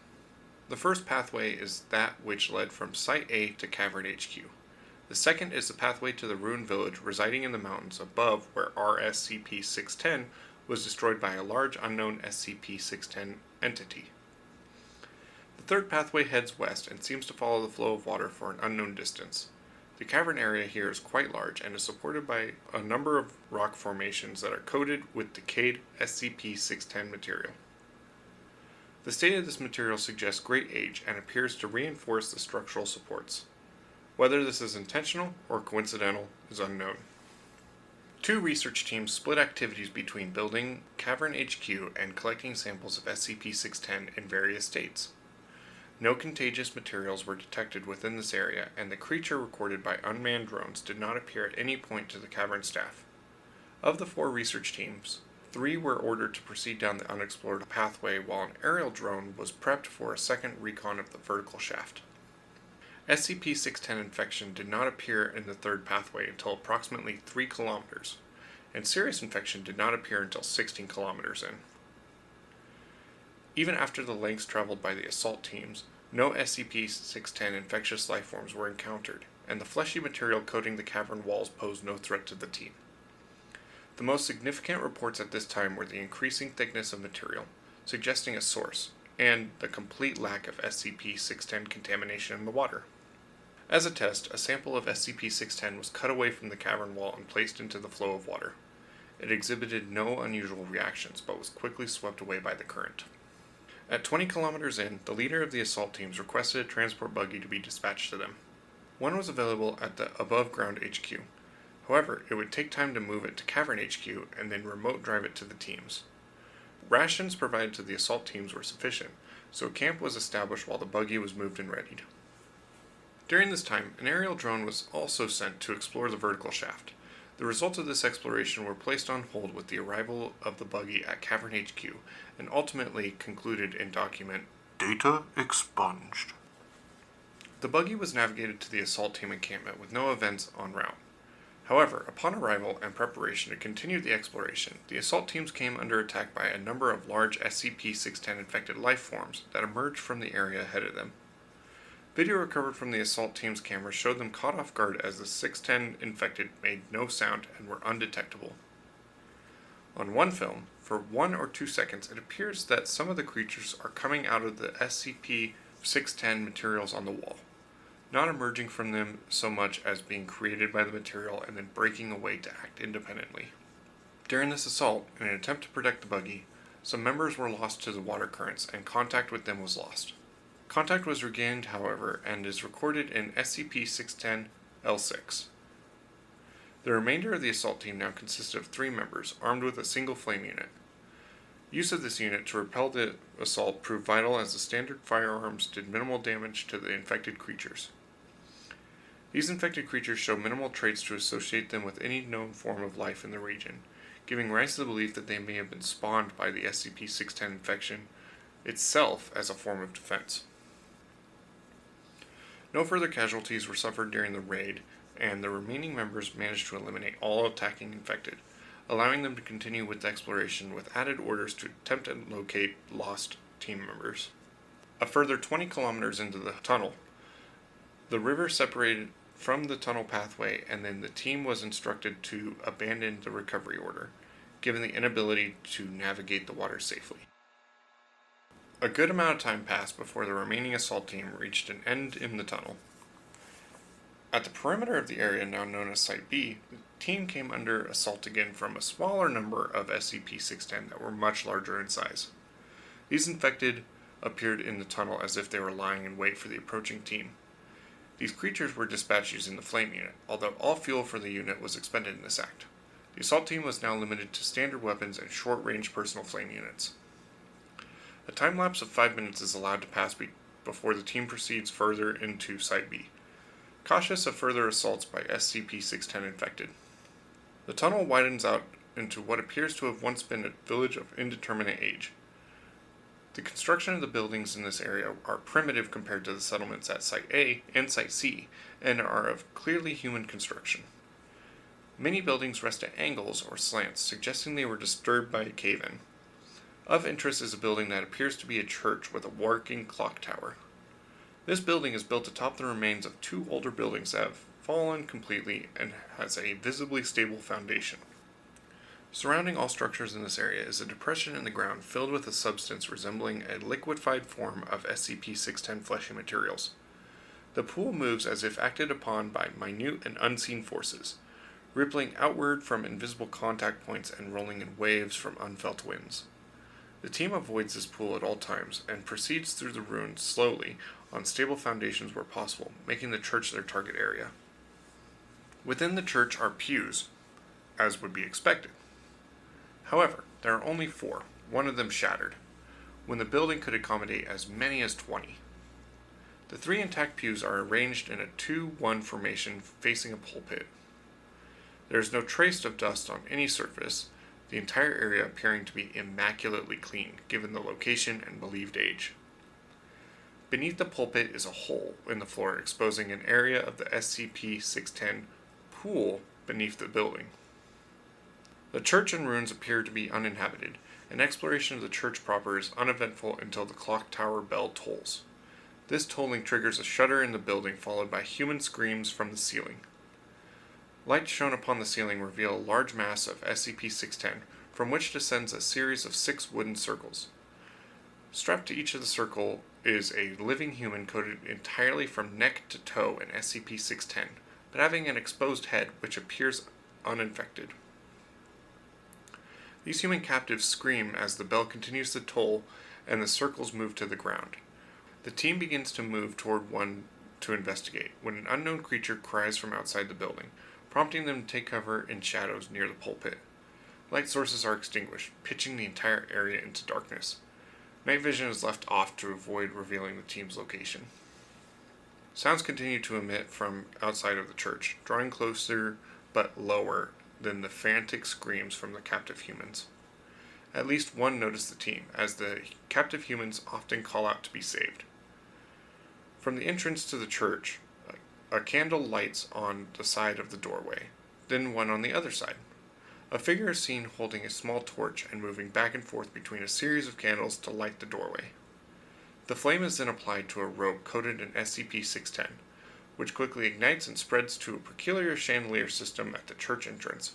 The first pathway is that which led from Site A to Cavern HQ. The second is the pathway to the ruined village residing in the mountains above where our SCP-610 was destroyed by a large unknown SCP-610 entity. The third pathway heads west and seems to follow the flow of water for an unknown distance. The cavern area here is quite large and is supported by a number of rock formations that are coated with decayed SCP-610 material. The state of this material suggests great age and appears to reinforce the structural supports. Whether this is intentional or coincidental is unknown. 2 research teams split activities between building Cavern HQ and collecting samples of SCP-610 in various states. No contagious materials were detected within this area, and the creature recorded by unmanned drones did not appear at any point to the cavern staff. Of the 4 research teams, 3 were ordered to proceed down the unexplored pathway, while an aerial drone was prepped for a second recon of the vertical shaft. SCP-610 infection did not appear in the third pathway until approximately 3 kilometers, and serious infection did not appear until 16 kilometers in. Even after the lengths traveled by the assault teams, no SCP-610 infectious lifeforms were encountered, and the fleshy material coating the cavern walls posed no threat to the team. The most significant reports at this time were the increasing thickness of material, suggesting a source, and the complete lack of SCP-610 contamination in the water. As a test, a sample of SCP-610 was cut away from the cavern wall and placed into the flow of water. It exhibited no unusual reactions, but was quickly swept away by the current. At 20 kilometers in, the leader of the assault teams requested a transport buggy to be dispatched to them. One was available at the above-ground HQ. However, it would take time to move it to Cavern HQ and then remote drive it to the teams. Rations provided to the assault teams were sufficient, so a camp was established while the buggy was moved and readied. During this time, an aerial drone was also sent to explore the vertical shaft. The results of this exploration were placed on hold with the arrival of the buggy at Cavern HQ, and ultimately concluded in document Data expunged. The buggy was navigated to the assault team encampment with no events en route. However, upon arrival and preparation to continue the exploration, the assault teams came under attack by a number of large SCP-610 infected life forms that emerged from the area ahead of them. Video recovered from the assault team's cameras showed them caught off guard as the 610 infected made no sound and were undetectable. On one film, for 1 or 2 seconds, it appears that some of the creatures are coming out of the SCP-610 materials on the wall, not emerging from them so much as being created by the material and then breaking away to act independently. During this assault, in an attempt to protect the buggy, some members were lost to the water currents and contact with them was lost. Contact was regained, however, and is recorded in SCP-610-L6. The remainder of the assault team now consisted of 3 members, armed with a single flame unit. Use of this unit to repel the assault proved vital as the standard firearms did minimal damage to the infected creatures. These infected creatures show minimal traits to associate them with any known form of life in the region, giving rise to the belief that they may have been spawned by the SCP-610 infection itself as a form of defense. No further casualties were suffered during the raid, and the remaining members managed to eliminate all attacking infected, allowing them to continue with exploration with added orders to attempt to locate lost team members. A further 20 kilometers into the tunnel, the river separated from the tunnel pathway, and then the team was instructed to abandon the recovery order, given the inability to navigate the water safely. A good amount of time passed before the remaining assault team reached an end in the tunnel. At the perimeter of the area now known as Site B, the team came under assault again from a smaller number of SCP-610 that were much larger in size. These infected appeared in the tunnel as if they were lying in wait for the approaching team. These creatures were dispatched using the flame unit, although all fuel for the unit was expended in this act. The assault team was now limited to standard weapons and short-range personal flame units. A time lapse of 5 minutes is allowed to pass before the team proceeds further into Site B, cautious of further assaults by SCP-610 infected. The tunnel widens out into what appears to have once been a village of indeterminate age. The construction of the buildings in this area are primitive compared to the settlements at Site A and Site C, and are of clearly human construction. Many buildings rest at angles or slants, suggesting they were disturbed by a cave-in. Of interest is a building that appears to be a church with a working clock tower. This building is built atop the remains of 2 older buildings that have fallen completely and has a visibly stable foundation. Surrounding all structures in this area is a depression in the ground filled with a substance resembling a liquefied form of SCP-610 fleshy materials. The pool moves as if acted upon by minute and unseen forces, rippling outward from invisible contact points and rolling in waves from unfelt winds. The team avoids this pool at all times and proceeds through the ruins slowly on stable foundations where possible, making the church their target area. Within the church are pews, as would be expected. However, there are only 4, one of them shattered, when the building could accommodate as many as 20. The 3 intact pews are arranged in a 2-1 formation facing a pulpit. There is no trace of dust on any surface, the entire area appearing to be immaculately clean given the location and believed age. Beneath the pulpit is a hole in the floor exposing an area of the SCP-610 pool beneath the building. The church and ruins appear to be uninhabited, and exploration of the church proper is uneventful until the clock tower bell tolls. This tolling triggers a shudder in the building followed by human screams from the ceiling. Lights shown upon the ceiling reveal a large mass of SCP-610, from which descends a series of 6 wooden circles. Strapped to each of the circle is a living human coated entirely from neck to toe in SCP-610, but having an exposed head which appears uninfected. These human captives scream as the bell continues to toll and the circles move to the ground. The team begins to move toward one to investigate, when an unknown creature cries from outside the building, prompting them to take cover in shadows near the pulpit. Light sources are extinguished, pitching the entire area into darkness. Night vision is left off to avoid revealing the team's location. Sounds continue to emit from outside of the church, drawing closer but lower than the frantic screams from the captive humans. At least one noticed the team, as the captive humans often call out to be saved. From the entrance to the church, a candle lights on the side of the doorway, then one on the other side. A figure is seen holding a small torch and moving back and forth between a series of candles to light the doorway. The flame is then applied to a rope coated in SCP-610, which quickly ignites and spreads to a peculiar chandelier system at the church entrance.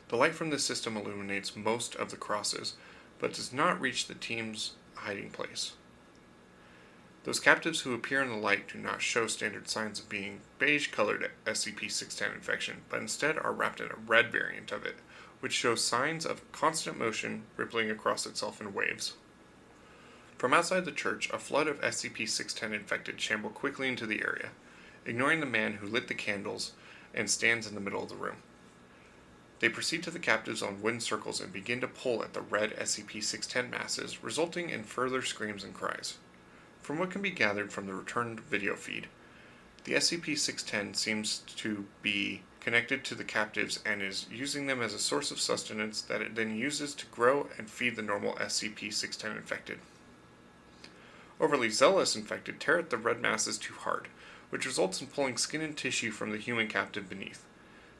The light from this system illuminates most of the crosses, but does not reach the team's hiding place. Those captives who appear in the light do not show standard signs of being beige-colored SCP-610 infection, but instead are wrapped in a red variant of it, which shows signs of constant motion rippling across itself in waves. From outside the church, a flood of SCP-610 infected shamble quickly into the area, ignoring the man who lit the candles and stands in the middle of the room. They proceed to the captives on wooden circles and begin to pull at the red SCP-610 masses, resulting in further screams and cries. From what can be gathered from the returned video feed, The SCP-610 seems to be connected to the captives and is using them as a source of sustenance that it then uses to grow and feed the normal SCP-610 infected. Overly zealous infected tear at the red masses too hard, which results in pulling skin and tissue from the human captive beneath.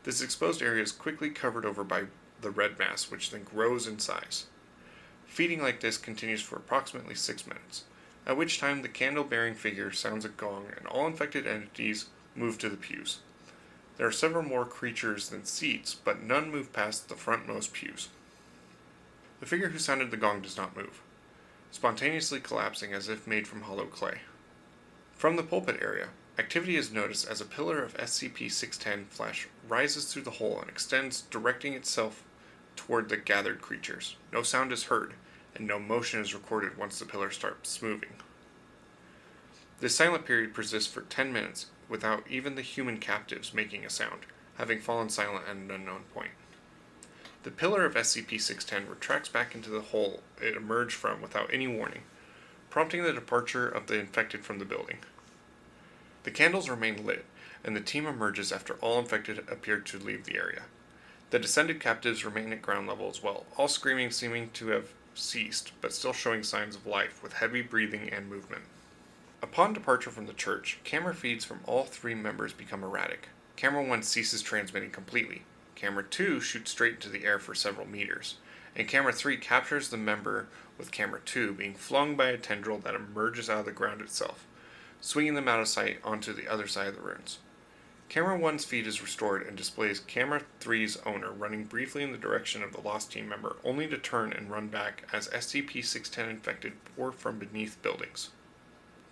This exposed area is quickly covered over by the red mass, which then grows in size. Feeding like this continues for approximately 6 minutes, at which time the candle-bearing figure sounds a gong and all infected entities move to the pews. There are several more creatures than seats, but none move past the frontmost pews. The figure who sounded the gong does not move, spontaneously collapsing as if made from hollow clay. From the pulpit area, activity is noticed as a pillar of SCP-610 flesh rises through the hole and extends, directing itself toward the gathered creatures. No sound is heard, and no motion is recorded once the pillar starts moving. This silent period persists for 10 minutes, without even the human captives making a sound, having fallen silent at an unknown point. The pillar of SCP-610 retracts back into the hole it emerged from without any warning, prompting the departure of the infected from the building. The candles remain lit, and the team emerges after all infected appear to leave the area. The descended captives remain at ground level as well, all screaming seeming to have ceased, but still showing signs of life, with heavy breathing and movement. Upon departure from the church, camera feeds from all 3 members become erratic. Camera 1 ceases transmitting completely. Camera 2 shoots straight into the air for several meters, and Camera 3 captures the member with Camera 2 being flung by a tendril that emerges out of the ground itself, swinging them out of sight onto the other side of the ruins. Camera 1's feed is restored and displays Camera 3's owner running briefly in the direction of the lost team member, only to turn and run back as SCP-610 infected pour from beneath buildings.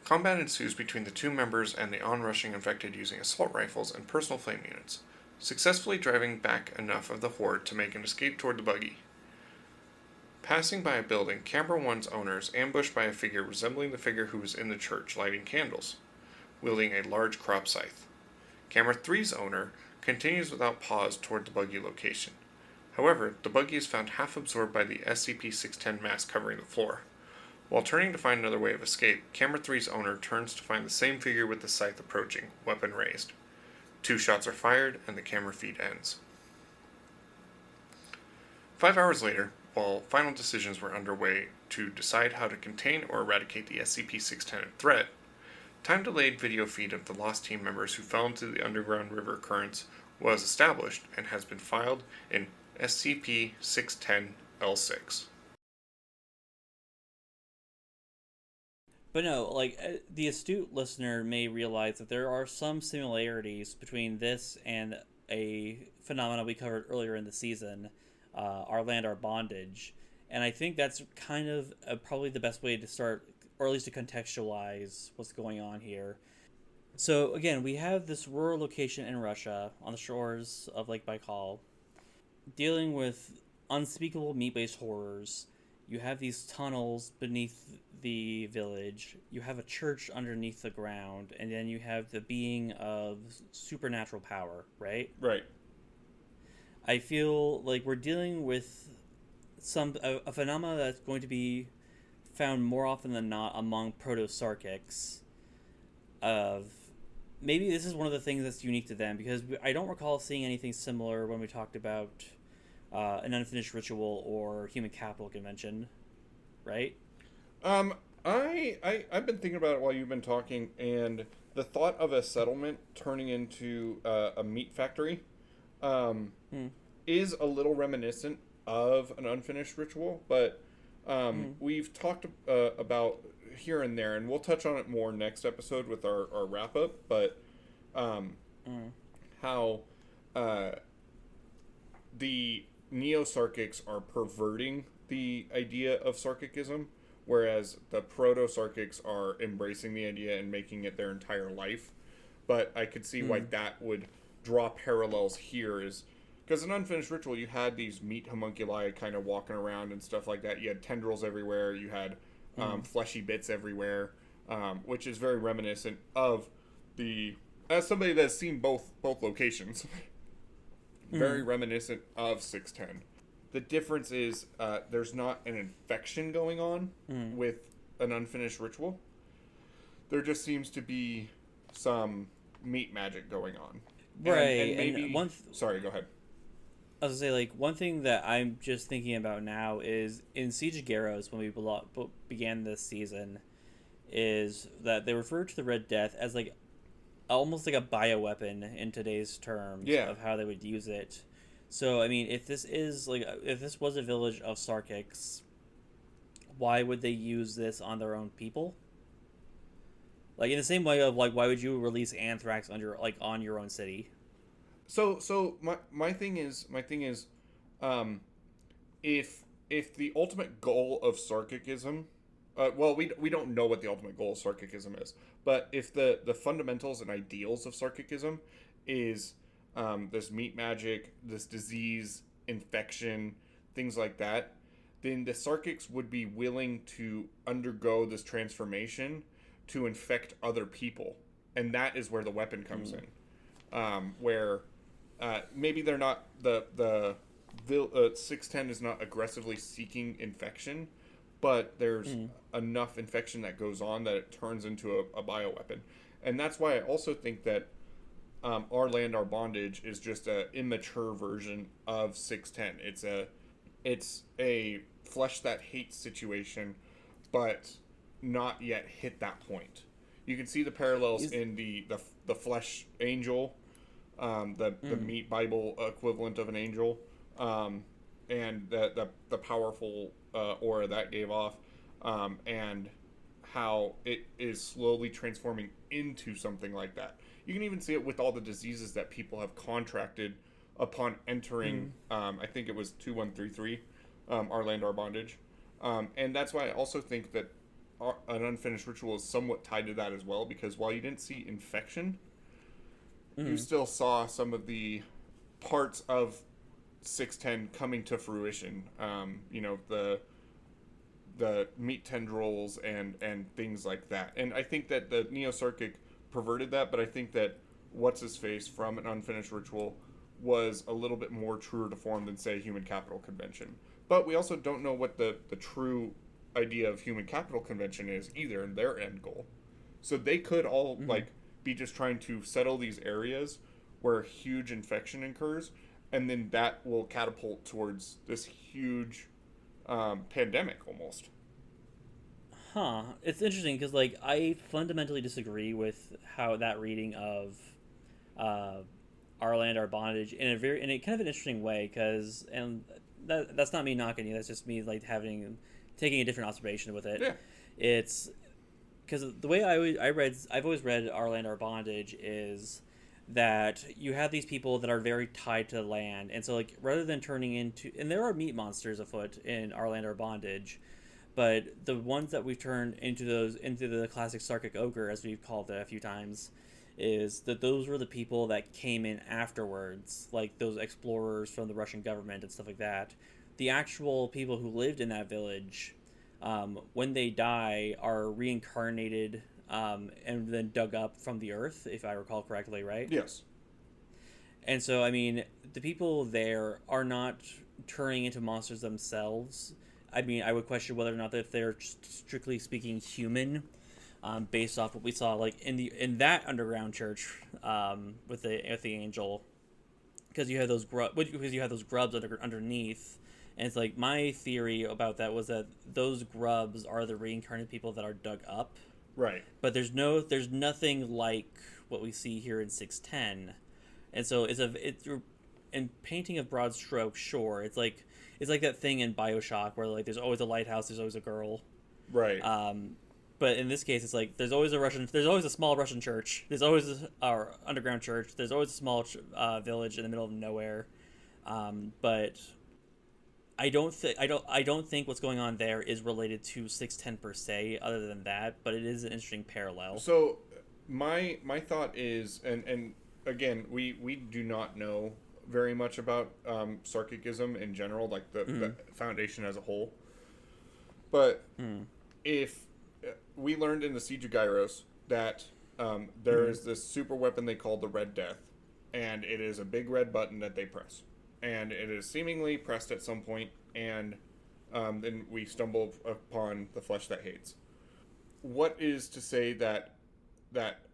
Combat ensues between the 2 members and the onrushing infected using assault rifles and personal flame units, successfully driving back enough of the horde to make an escape toward the buggy. Passing by a building, Camera 1's owner is ambushed by a figure resembling the figure who was in the church lighting candles, wielding a large crop scythe. Camera 3's owner continues without pause toward the buggy location. However, the buggy is found half absorbed by the SCP-610 mass covering the floor. While turning to find another way of escape, Camera 3's owner turns to find the same figure with the scythe approaching, weapon raised. 2 shots are fired, and the camera feed ends. 5 hours later, while final decisions were underway to decide how to contain or eradicate the SCP-610 threat, time-delayed video feed of the lost team members who fell into the underground river currents was established and has been filed in SCP-610-L6. But no, the astute listener may realize that there are some similarities between this and a phenomenon we covered earlier in the season, Our Land, Our Bondage. And I think that's kind of probably the best way to start, or at least to contextualize what's going on here. So again, we have this rural location in Russia on the shores of Lake Baikal, dealing with unspeakable meat-based horrors. You have these tunnels beneath the village, you have a church underneath the ground, and then you have the being of supernatural power, right? Right. I feel like we're dealing with a phenomena that's going to be found more often than not among proto-Sarkics. Maybe this is one of the things that's unique to them, because I don't recall seeing anything similar when we talked about an unfinished ritual or human capital convention, right? I've been thinking about it while you've been talking, and the thought of a settlement turning into a meat factory is a little reminiscent of an unfinished ritual, but we've talked about here and there, and we'll touch on it more next episode with our wrap-up, but how the Neo-Sarkics are perverting the idea of Sarkicism, whereas the Proto-Sarkics are embracing the idea and making it their entire life. But I could see why that would draw parallels here, is because in Unfinished Ritual you had these meat homunculi kind of walking around and stuff like that. You had tendrils everywhere, you had fleshy bits everywhere, which is very reminiscent of as somebody that's seen both locations, very reminiscent of 610. The difference is there's not an infection going on with an Unfinished Ritual. There just seems to be some meat magic going on. Right. And maybe... And sorry, go ahead. I was gonna say, like, one thing that I'm just thinking about now is in Siege of Garros, when we began this season, is that they refer to the Red Death as like almost like a bioweapon in today's terms of how they would use it. So I mean, if this was a village of Sarkics, why would they use this on their own people? Like in the same way of like, why would you release anthrax on your own city? So my thing is, if the ultimate goal of Sarkicism, well, we don't know what the ultimate goal of Sarkicism is, but if the fundamentals and ideals of Sarkicism is this meat magic, this disease, infection, things like that, then the Sarkics would be willing to undergo this transformation to infect other people, and that is where the weapon comes in, where maybe they're not the 610 is not aggressively seeking infection, but there's enough infection that goes on that it turns into a bioweapon. And that's why I also think that Our Land, Our Bondage is just a immature version of 610. It's a flesh that hates situation, but not yet hit that point. You can see the parallels in the flesh angel, the meat Bible equivalent of an angel, and the powerful aura that gave off, and how it is slowly transforming into something like that. You can even see it with all the diseases that people have contracted upon entering, I think it was 2133, Our Land, Our Bondage. And that's why I also think that an unfinished ritual is somewhat tied to that as well, because while you didn't see infection, you still saw some of the parts of 610 coming to fruition. The meat tendrils and things like that. And I think that the Neo-Sarkic perverted that, but I think that What's-His-Face from an unfinished ritual was a little bit more truer to form than, say, Human Capital Convention. But we also don't know what the true idea of Human Capital Convention is either in their end goal. So they could all be just trying to settle these areas where huge infection occurs, and then that will catapult towards this huge pandemic almost. It's interesting because like I fundamentally disagree with how that reading of Our Land, Our Bondage in a kind of an interesting way, because that's not me knocking you, that's just me like taking a different observation with it. It's because the way I've always read Our Land, Our Bondage is that you have these people that are very tied to land, and so like rather than turning into, and there are meat monsters afoot in Our Land, Our Bondage, but the ones that we've turned into the classic Sarkic ogre, as we've called it a few times, is that those were the people that came in afterwards, like those explorers from the Russian government and stuff like that. The actual people who lived in that village, when they die, are reincarnated and then dug up from the earth, if I recall correctly, right? Yes. And so, I mean, the people there are not turning into monsters themselves. I mean, I would question whether or not that they're strictly speaking human, based off what we saw, like in that underground church, with the angel, because you have those grubs underneath, and it's like my theory about that was that those grubs are the reincarnated people that are dug up. Right. But there's nothing like what we see here in 610, and so it's in painting of broad strokes. Sure, it's like that thing in BioShock where like there's always a lighthouse, there's always a girl. Right. But in this case, it's like there's always a small Russian church. There's always our underground church. There's always a small village in the middle of nowhere. But I don't think what's going on there is related to 610 per se, other than that. But it is an interesting parallel. So my thought is, and again, we do not know very much about Sarkicism in general, like the foundation as a whole. But if we learned in the Siege of Gyros that there is this super weapon they call the Red Death, and it is a big red button that they press, and it is seemingly pressed at some point, and then we stumble upon the flesh that hates. What is to say that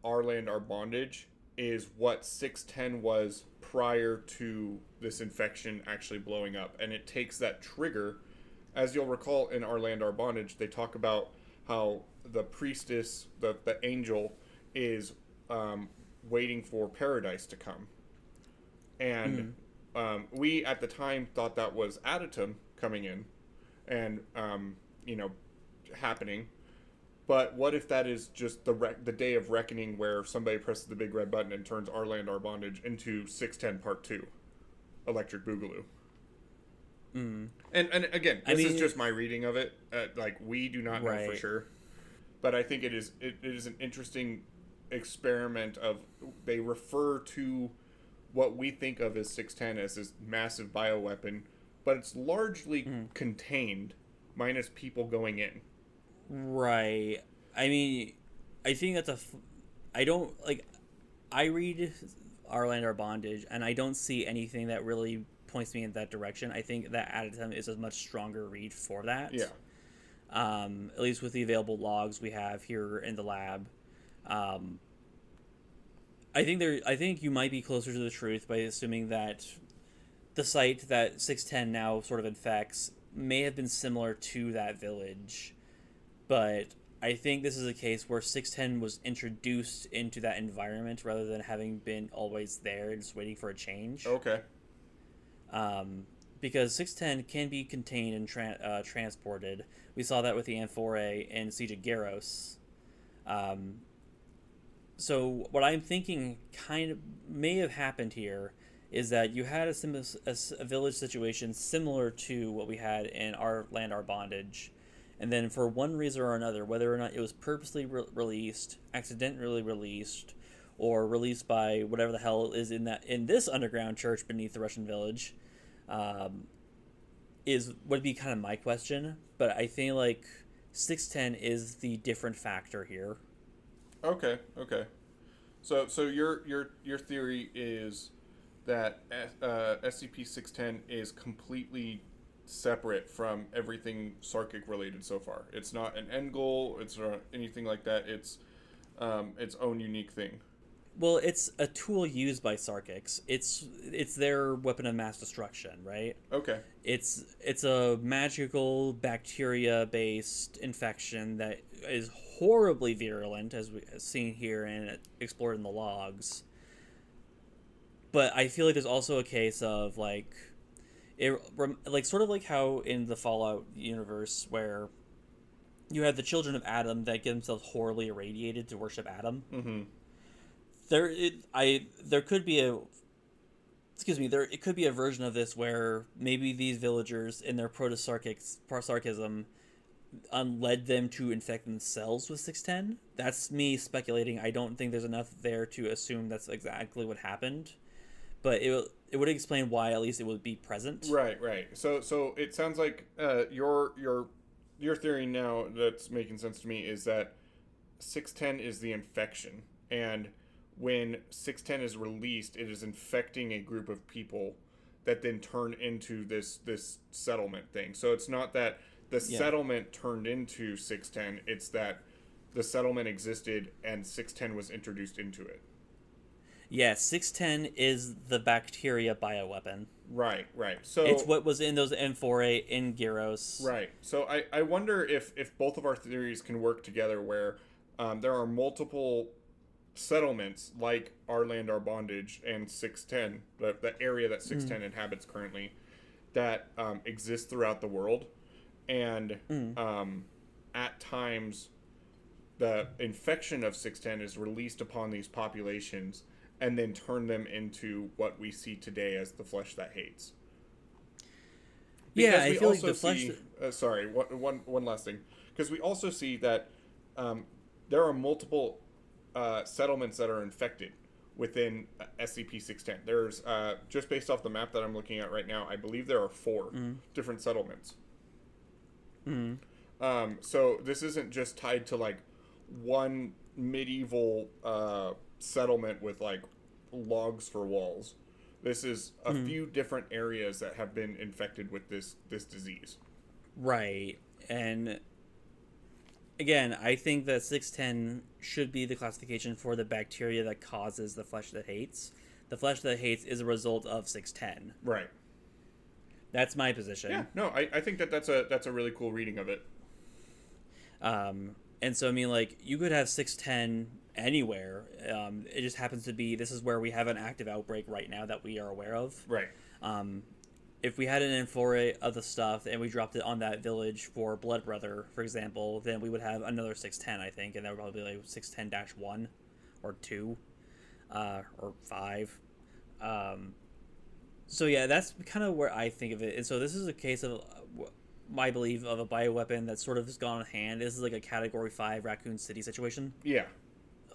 Our Land, Our Bondage is what 610 was prior to this infection actually blowing up. And it takes that trigger. As you'll recall in Our Land, Our Bondage, they talk about how the priestess, the angel, is waiting for paradise to come. And we, at the time, thought that was Adytum coming in and, happening. But what if that is just the day of reckoning where somebody presses the big red button and turns Our Land, Our Bondage into 610 Part 2, Electric Boogaloo? And again, this is just my reading of it. We do not know for sure. But I think it is an interesting experiment of, they refer to what we think of as 610 as this massive bioweapon, but it's largely contained, minus people going in. Right. I mean, I think that's I read Our Land, Our Bondage, and I don't see anything that really points me in that direction. I think that Adytum is a much stronger read for that. Yeah. At least with the available logs we have here in the lab. I think you might be closer to the truth by assuming that the site that 610 now sort of infects may have been similar to that village. But I think this is a case where 610 was introduced into that environment rather than having been always there and just waiting for a change. Okay. Because 610 can be contained and transported. We saw that with the Amphorae in Siege of Garros. So what I'm thinking kind of may have happened here is that you had a village situation similar to what we had in Our Land, Our Bondage. And then for one reason or another, whether or not it was purposely released, accidentally released, or released by whatever the hell is in this underground church beneath the Russian village, would be kind of my question. But I think 610 is the different factor here. Okay. So your theory is that SCP-610 is completely separate from everything Sarkic related so far. It's not an end goal. It's not anything like that. It's its own unique thing. Well, it's a tool used by Sarkics. It's their weapon of mass destruction, right? Okay. It's a magical bacteria-based infection that is horribly virulent, as we've seen here and explored in the logs. But I feel like there's also a case of sort of like how in the Fallout universe where you have the children of Adam that get themselves horribly irradiated to worship Adam. Mm-hmm. There could be a version of this where maybe these villagers in their proto-sarcasm led them to infect themselves with 610. That's me speculating. I don't think there's enough there to assume that's exactly what happened, but it would explain why at least it would be present. Right. So it sounds like your theory now that's making sense to me is that 610 is the infection, and when 610 is released, it is infecting a group of people that then turn into this settlement thing. So it's not that the settlement turned into 610, it's that the settlement existed and 610 was introduced into it. Yeah, 610 is the bacteria bioweapon. Right. So it's what was in those Amphorae in Gyros. Right. So I wonder if both of our theories can work together where there are multiple settlements like Our Land, Our Bondage and 610, the area that 610 inhabits currently, that exists throughout the world. And at times, the infection of 610 is released upon these populations and then turn them into what we see today as the flesh that hates. Because I feel like the flesh... sorry, one last thing. Because we also see that there are multiple settlements that are infected within SCP-610. There's, just based off the map that I'm looking at right now, I believe there are 4 different settlements. So this isn't just tied to one medieval settlement with logs for walls. This is a few different areas that have been infected with this disease. Right. And again, I think that 610 should be the classification for the bacteria that causes the flesh that hates. The flesh that hates is a result of 610. Right. That's my position. Yeah. No, I think that's a really cool reading of it. And so, I mean, like, you could have 610 anywhere. It just happens to be, this is where we have an active outbreak right now that we are aware of. Right. If we had an inflorate of the stuff and we dropped it on that village for Blood Brother, for example, then we would have another 610, I think, and that would probably be like 610-1 or 2 or 5. So yeah, that's kind of where I think of it. And so this is a case of my belief of a bioweapon that sort of has gone on hand. This is like a Category 5 Raccoon City situation. Yeah.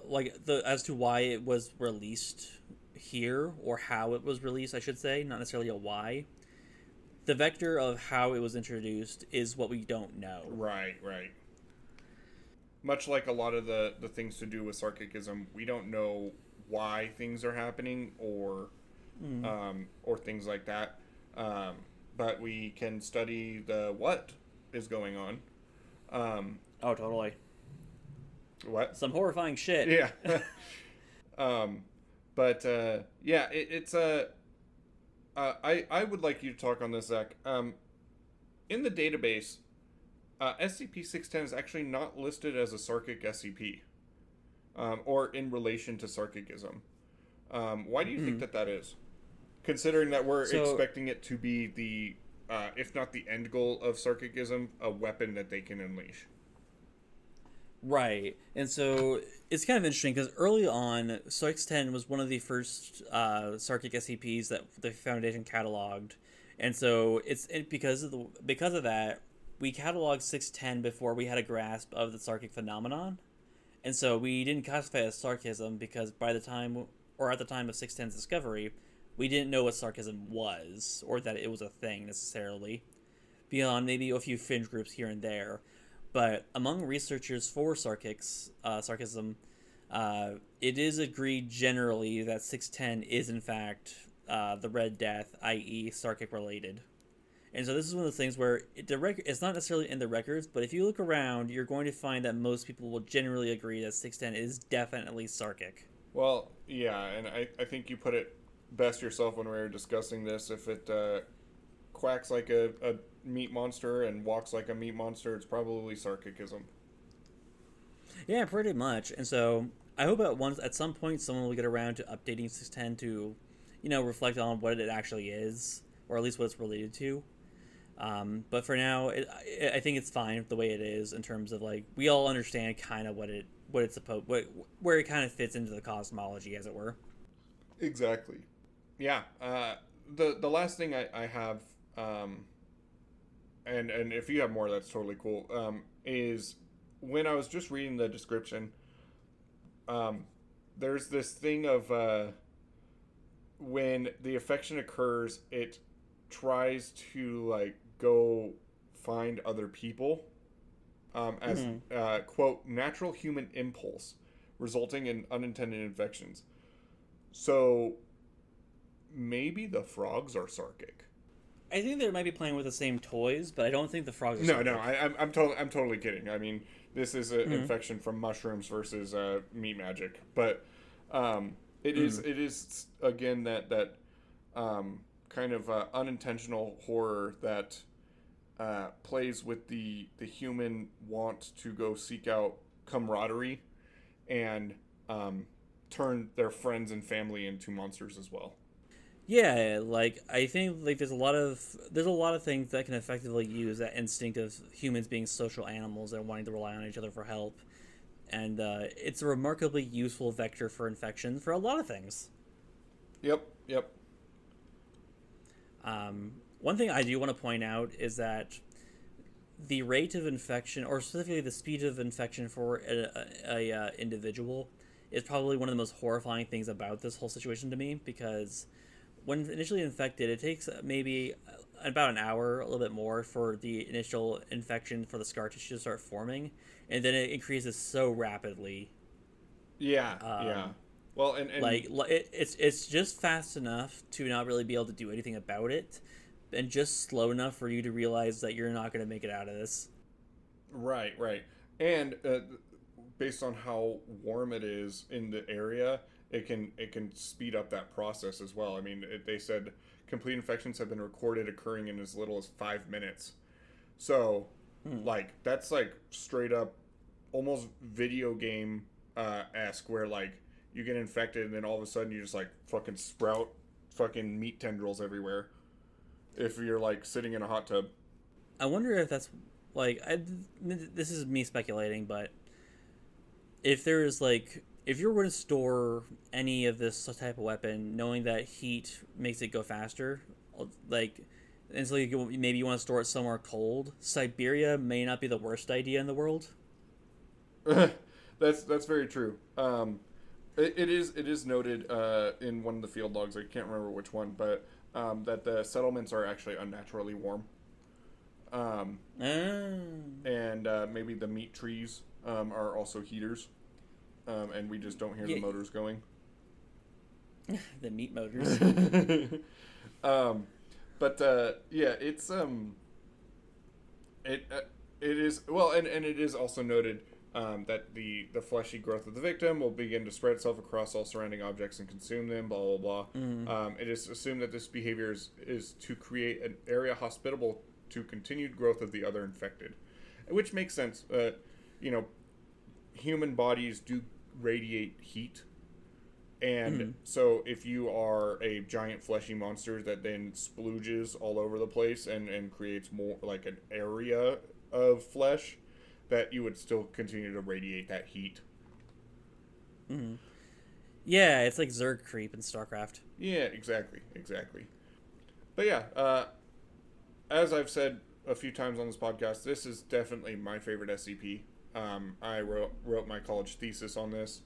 Like, as to why it was released here, or how it was released, I should say, not necessarily a why. The vector of how it was introduced is what we don't know. Right. Much like a lot of the things to do with Sarkicism, we don't know why things are happening or things like that. But we can study the what is going on. Oh, totally. What? Some horrifying shit. Yeah. It's I would like you to talk on this, Zach. In the database, SCP-610 is actually not listed as a Sarkic SCP, or in relation to Sarkicism. Why do you think that is? Considering that we're expecting it to be the, if not the end goal of Sarkicism, a weapon that they can unleash. Right. And so it's kind of interesting because early on, 610 was one of the first Sarkic SCPs that the Foundation cataloged. And so because of that, we cataloged 610 before we had a grasp of the Sarkic phenomenon. And so we didn't classify it as Sarkism because at the time of 610's discovery, we didn't know what Sarkism was, or that it was a thing necessarily, beyond maybe a few fringe groups here and there. But among researchers for Sarkism, it is agreed generally that 610 is in fact the Red Death, i.e. Sarkic related. And so this is one of the things where it's not necessarily in the records, but if you look around, you're going to find that most people will generally agree that 610 is definitely Sarkic. Well, yeah, and I think you put it best yourself when we were discussing this. If it quacks like a meat monster and walks like a meat monster, it's probably Sarkicism. Yeah, pretty much. And so I hope at some point someone will get around to updating 610 to, reflect on what it actually is, or at least what it's related to. But for now, I think it's fine the way it is in terms of, like, we all understand kind of where it kind of fits into the cosmology, as it were. Exactly. Yeah. The last thing I have, and if you have more, that's totally cool, is when I was just reading the description, there's this thing of when the affection occurs, it tries to, like, go find other people as, quote, natural human impulse, resulting in unintended infections. So maybe the frogs are Sarkic. I think they might be playing with the same toys, but I don't think the frogs are Sarkic. No, I'm totally kidding. I mean, this is an infection from mushrooms versus meat magic, but it is again that kind of unintentional horror that plays with the human want to go seek out camaraderie and turn their friends and family into monsters as well. Yeah, like, I think, like, there's a lot of things that can effectively use that instinct of humans being social animals and wanting to rely on each other for help. And it's a remarkably useful vector for infection for a lot of things. Yep. One thing I do want to point out is that the rate of infection, or specifically the speed of infection for a individual, is probably one of the most horrifying things about this whole situation to me, because when initially infected, it takes maybe about an hour, a little bit more, for the initial infection for the scar tissue to start forming, and then it increases so rapidly. Yeah. Well, and like, it's just fast enough to not really be able to do anything about it, and just slow enough for you to realize that you're not going to make it out of this. Right. And based on how warm it is in the area, it can speed up that process as well. I mean, they said complete infections have been recorded occurring in as little as 5 minutes. So, like, that's like straight up almost video game esque, where like you get infected and then all of a sudden you just like fucking sprout fucking meat tendrils everywhere if you're like sitting in a hot tub. I wonder if that's like this is me speculating, but if there is like if you're going to store any of this type of weapon, knowing that heat makes it go faster, like, and so maybe you want to store it somewhere cold, Siberia may not be the worst idea in the world. That's very true. It is noted in one of the field logs. I can't remember which one, but that the settlements are actually unnaturally warm. And maybe the meat trees are also heaters, and we just don't hear the motors going. The meat motors. Yeah, it's it is well, and it is also noted that the fleshy growth of the victim will begin to spread itself across all surrounding objects and consume them. Blah blah blah. It is assumed that this behavior is to create an area hospitable to continued growth of the other infected, which makes sense. Human bodies do radiate heat, and so if you are a giant fleshy monster that then splooges all over the place and creates more like an area of flesh, that you would still continue to radiate that heat. Yeah, it's like Zerg creep in StarCraft. Yeah, exactly. But yeah, as I've said a few times on this podcast, this is definitely my favorite SCP. I wrote my college thesis on this.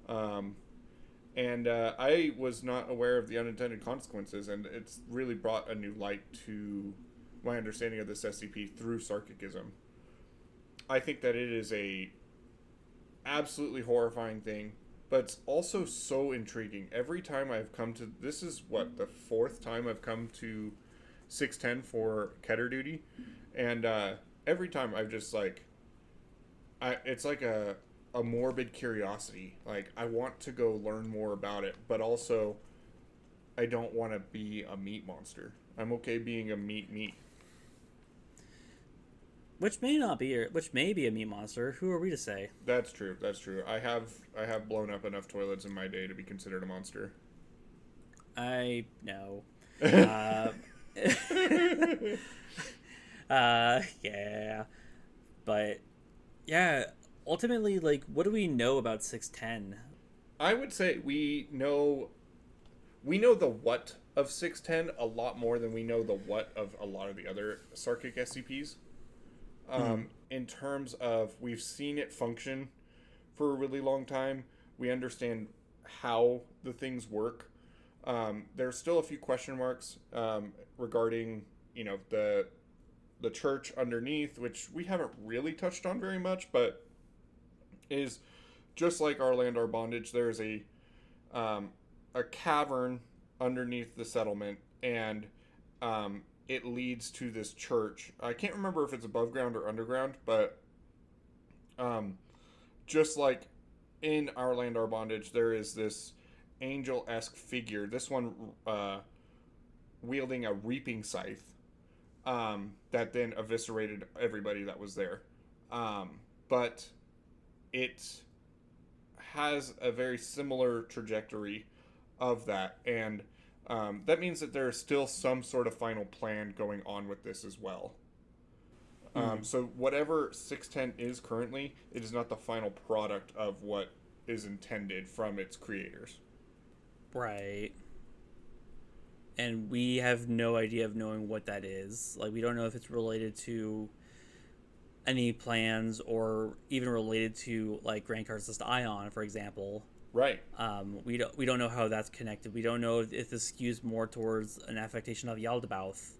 And I was not aware of the unintended consequences, and it's really brought a new light to my understanding of this SCP through Sarkikism. I think that it is a absolutely horrifying thing, but it's also so intriguing. Every time I've come to... This is, the fourth time I've come to 610 for Keter duty, and every time I've just, it's like a morbid curiosity. Like, I want to go learn more about it, but also I don't want to be a meat monster. I'm okay being a meat. Which may be a meat monster. Who are we to say? That's true. I have blown up enough toilets in my day to be considered a monster. I know. Yeah. But yeah, ultimately, like, what do we know about 610? I would say we know the what of 610 a lot more than we know the what of a lot of the other Sarkic SCPs. In terms of, we've seen it function for a really long time. We understand how the things work. There's still a few question marks regarding, the church underneath, which we haven't really touched on very much, but is just like our land, our bondage. There's a cavern underneath the settlement, and it leads to this church. I can't remember if it's above ground or underground, but just like in Our Land, Our Bondage, there is this angel-esque figure, this one wielding a reaping scythe, that then eviscerated everybody that was there. But it has a very similar trajectory of that, and that means that there is still some sort of final plan going on with this as well. So whatever 610 is currently, it is not the final product of what is intended from its creators. Right. And we have no idea of knowing what that is. Like, we don't know if it's related to any plans or even related to, like, Grand Carcist Ion, for example. Right. We don't know how that's connected. We don't know if this skews more towards an affectation of Yaldabaoth.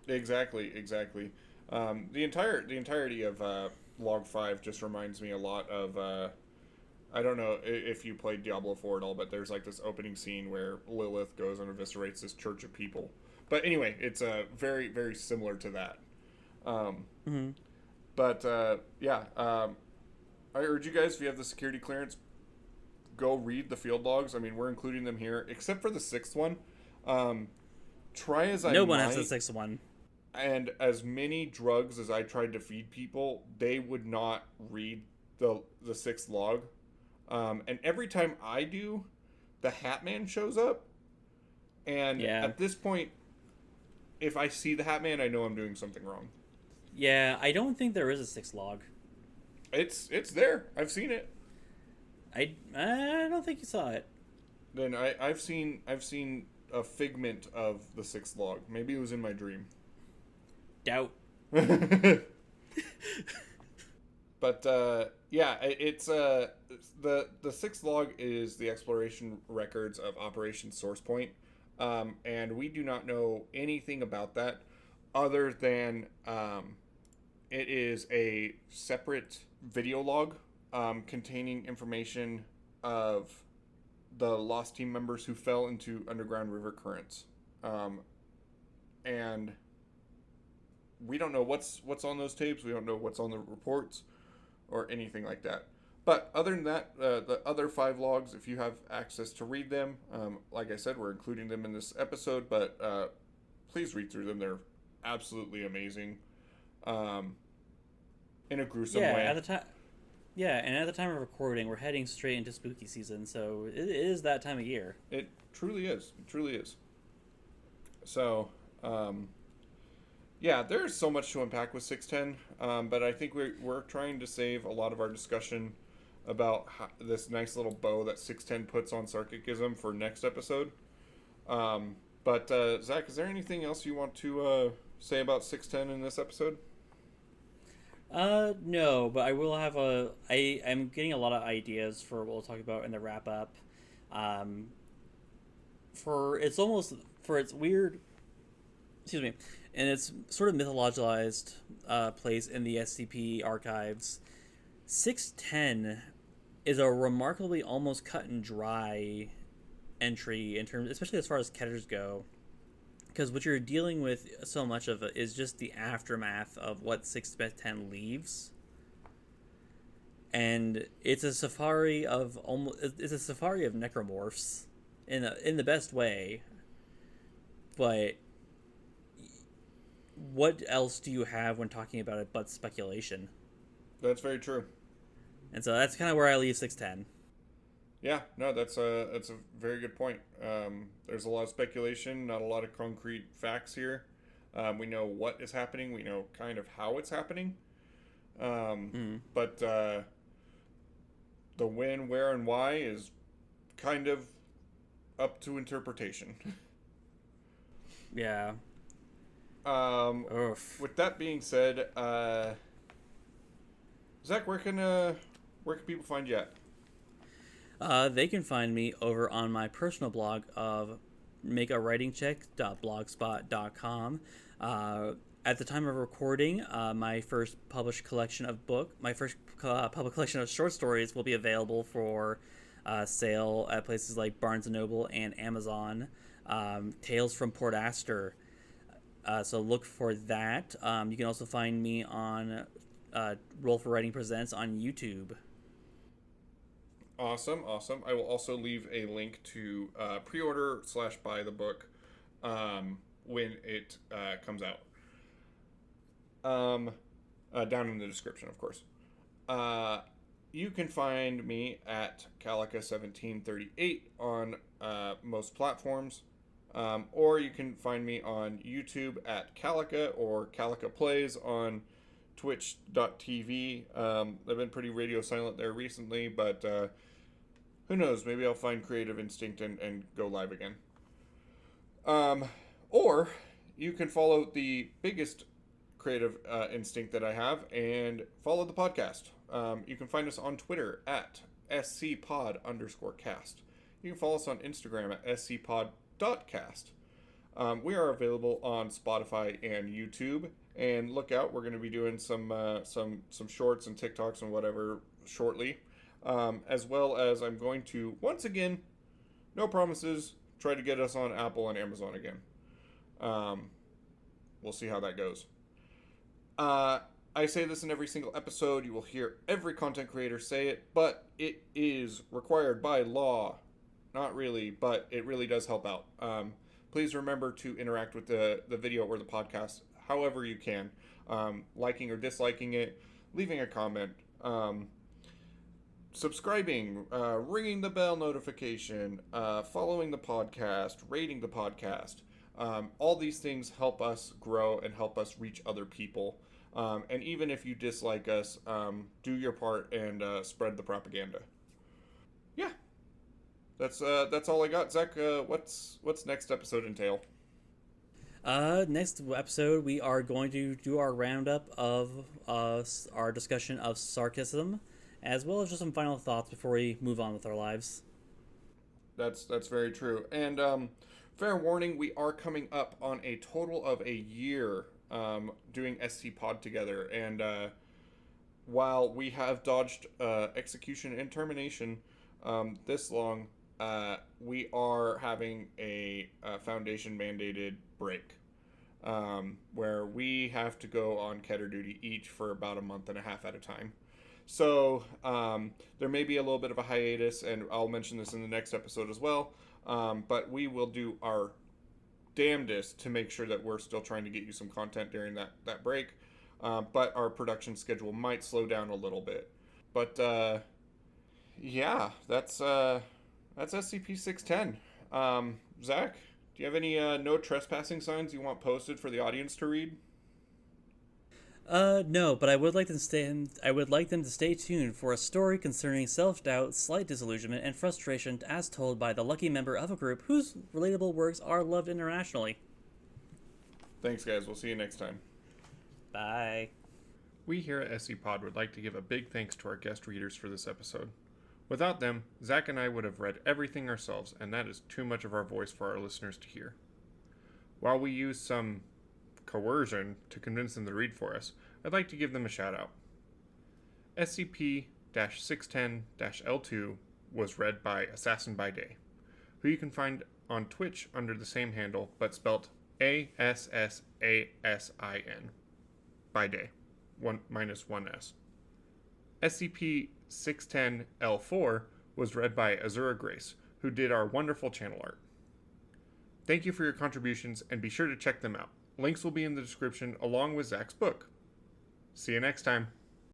Exactly. The entirety of Log 5 just reminds me a lot of I don't know if you played Diablo 4 at all, but there's like this opening scene where Lilith goes and eviscerates this church of people. But anyway, it's very, very similar to that. But yeah, I urge you guys, if you have the security clearance, go read the field logs. I mean, we're including them here, except for the sixth one. Try as I No one might, has the sixth one. and as many drugs as I tried to feed people, they would not read the sixth log. And every time I do, the Hat Man shows up. And Yeah. at this point, if I see the Hat Man, I know I'm doing something wrong. Yeah, I don't think there is a sixth log. It's there. I've seen it. I don't think you saw it. Then I've seen a figment of the sixth log. Maybe it was in my dream. Doubt. But yeah, it's the sixth log is the exploration records of Operation Source Point, and we do not know anything about that other than it is a separate video log containing information of the lost team members who fell into underground river currents, and we don't know what's on those tapes. We don't know what's on the reports or anything like that. But other than that, the other 5 logs, if you have access to read them, like I said, we're including them in this episode, but please read through them. They're absolutely amazing, in a gruesome way. At the time. Yeah, and at the time of recording, we're heading straight into spooky season, so it is that time of year. It truly is. It truly is. So, yeah, there's so much to unpack with 610, but I think we're trying to save a lot of our discussion about this nice little bow that 610 puts on Sarcasm for next episode. But Zach, is there anything else you want to say about 610 in this episode? No, but I will have I'm getting a lot of ideas for what we'll talk about in the wrap up. For its weird, excuse me, and its sort of mythologized place in the SCP archives, 610 is a remarkably almost cut and dry entry in terms, especially as far as Ketters go. Because what you're dealing with so much of it is just the aftermath of what 610 leaves, and it's a safari of necromorphs in the best way. But what else do you have when talking about it but speculation? That's very true. And so that's kind of where I leave 610. Yeah, no, that's a very good point. There's a lot of speculation, not a lot of concrete facts here. We know what is happening. We know kind of how it's happening. But the when, where, and why is kind of up to interpretation. Yeah. With that being said, Zach, where can people find you at? They can find me over on my personal blog of makeawritingcheck.blogspot.com. At the time of recording, my first public collection of short stories will be available for sale at places like Barnes & Noble and Amazon. Tales from Port Astor. So look for that. You can also find me on Roll for Writing Presents on YouTube. Awesome. I will also leave a link to pre-order/buy the book when it comes out. Down in the description, of course. You can find me at Calica1738 on most platforms. Or you can find me on YouTube at Calica or Calica Plays on twitch.tv. I've been pretty radio silent there recently, but who knows? Maybe I'll find creative instinct and go live again. Or you can follow the biggest creative instinct that I have and follow the podcast. You can find us on Twitter at SCPod_cast. You can follow us on Instagram at SCPod.cast. We are available on Spotify and YouTube. And look out, we're going to be doing some shorts and TikToks and whatever shortly. As well as I'm going to, once again, no promises, try to get us on Apple and Amazon again. We'll see how that goes. I say this in every single episode. You will hear every content creator say it, but it is required by law. Not really, but it really does help out. Please remember to interact with the video or the podcast however you can. Liking or disliking it, leaving a comment, subscribing, ringing the bell notification, following the podcast, rating the podcast. All these things help us grow and help us reach other people. And even if you dislike us, do your part and spread the propaganda. Yeah, that's all I got. Zach, what's next episode entail? Next episode, we are going to do our roundup of our discussion of sarcasm, as well as just some final thoughts before we move on with our lives. That's very true. And fair warning, we are coming up on a total of a year doing SCPod together. And while we have dodged execution and termination this long, we are having a Foundation mandated break where we have to go on Keter duty each for about a month and a half at a time. So there may be a little bit of a hiatus, and I'll mention this in the next episode as well. But we will do our damnedest to make sure that we're still trying to get you some content during that break. But our production schedule might slow down a little bit. But yeah, that's SCP-610. Zach, do you have any no trespassing signs you want posted for the audience to read? No, but I would like them to stay tuned for a story concerning self-doubt, slight disillusionment, and frustration as told by the lucky member of a group whose relatable works are loved internationally. Thanks, guys. We'll see you next time. Bye. We here at SCPod would like to give a big thanks to our guest readers for this episode. Without them, Zach and I would have read everything ourselves, and that is too much of our voice for our listeners to hear. While we use some coercion to convince them to read for us, I'd like to give them a shout out. SCP-610-L2 was read by Assassin by Day, who you can find on Twitch under the same handle, but spelt ASSASIN by Day, one -1S. SCP-610-L4 was read by Azura Grace, who did our wonderful channel art. Thank you for your contributions, and be sure to check them out. Links will be in the description along with Zach's book. See you next time.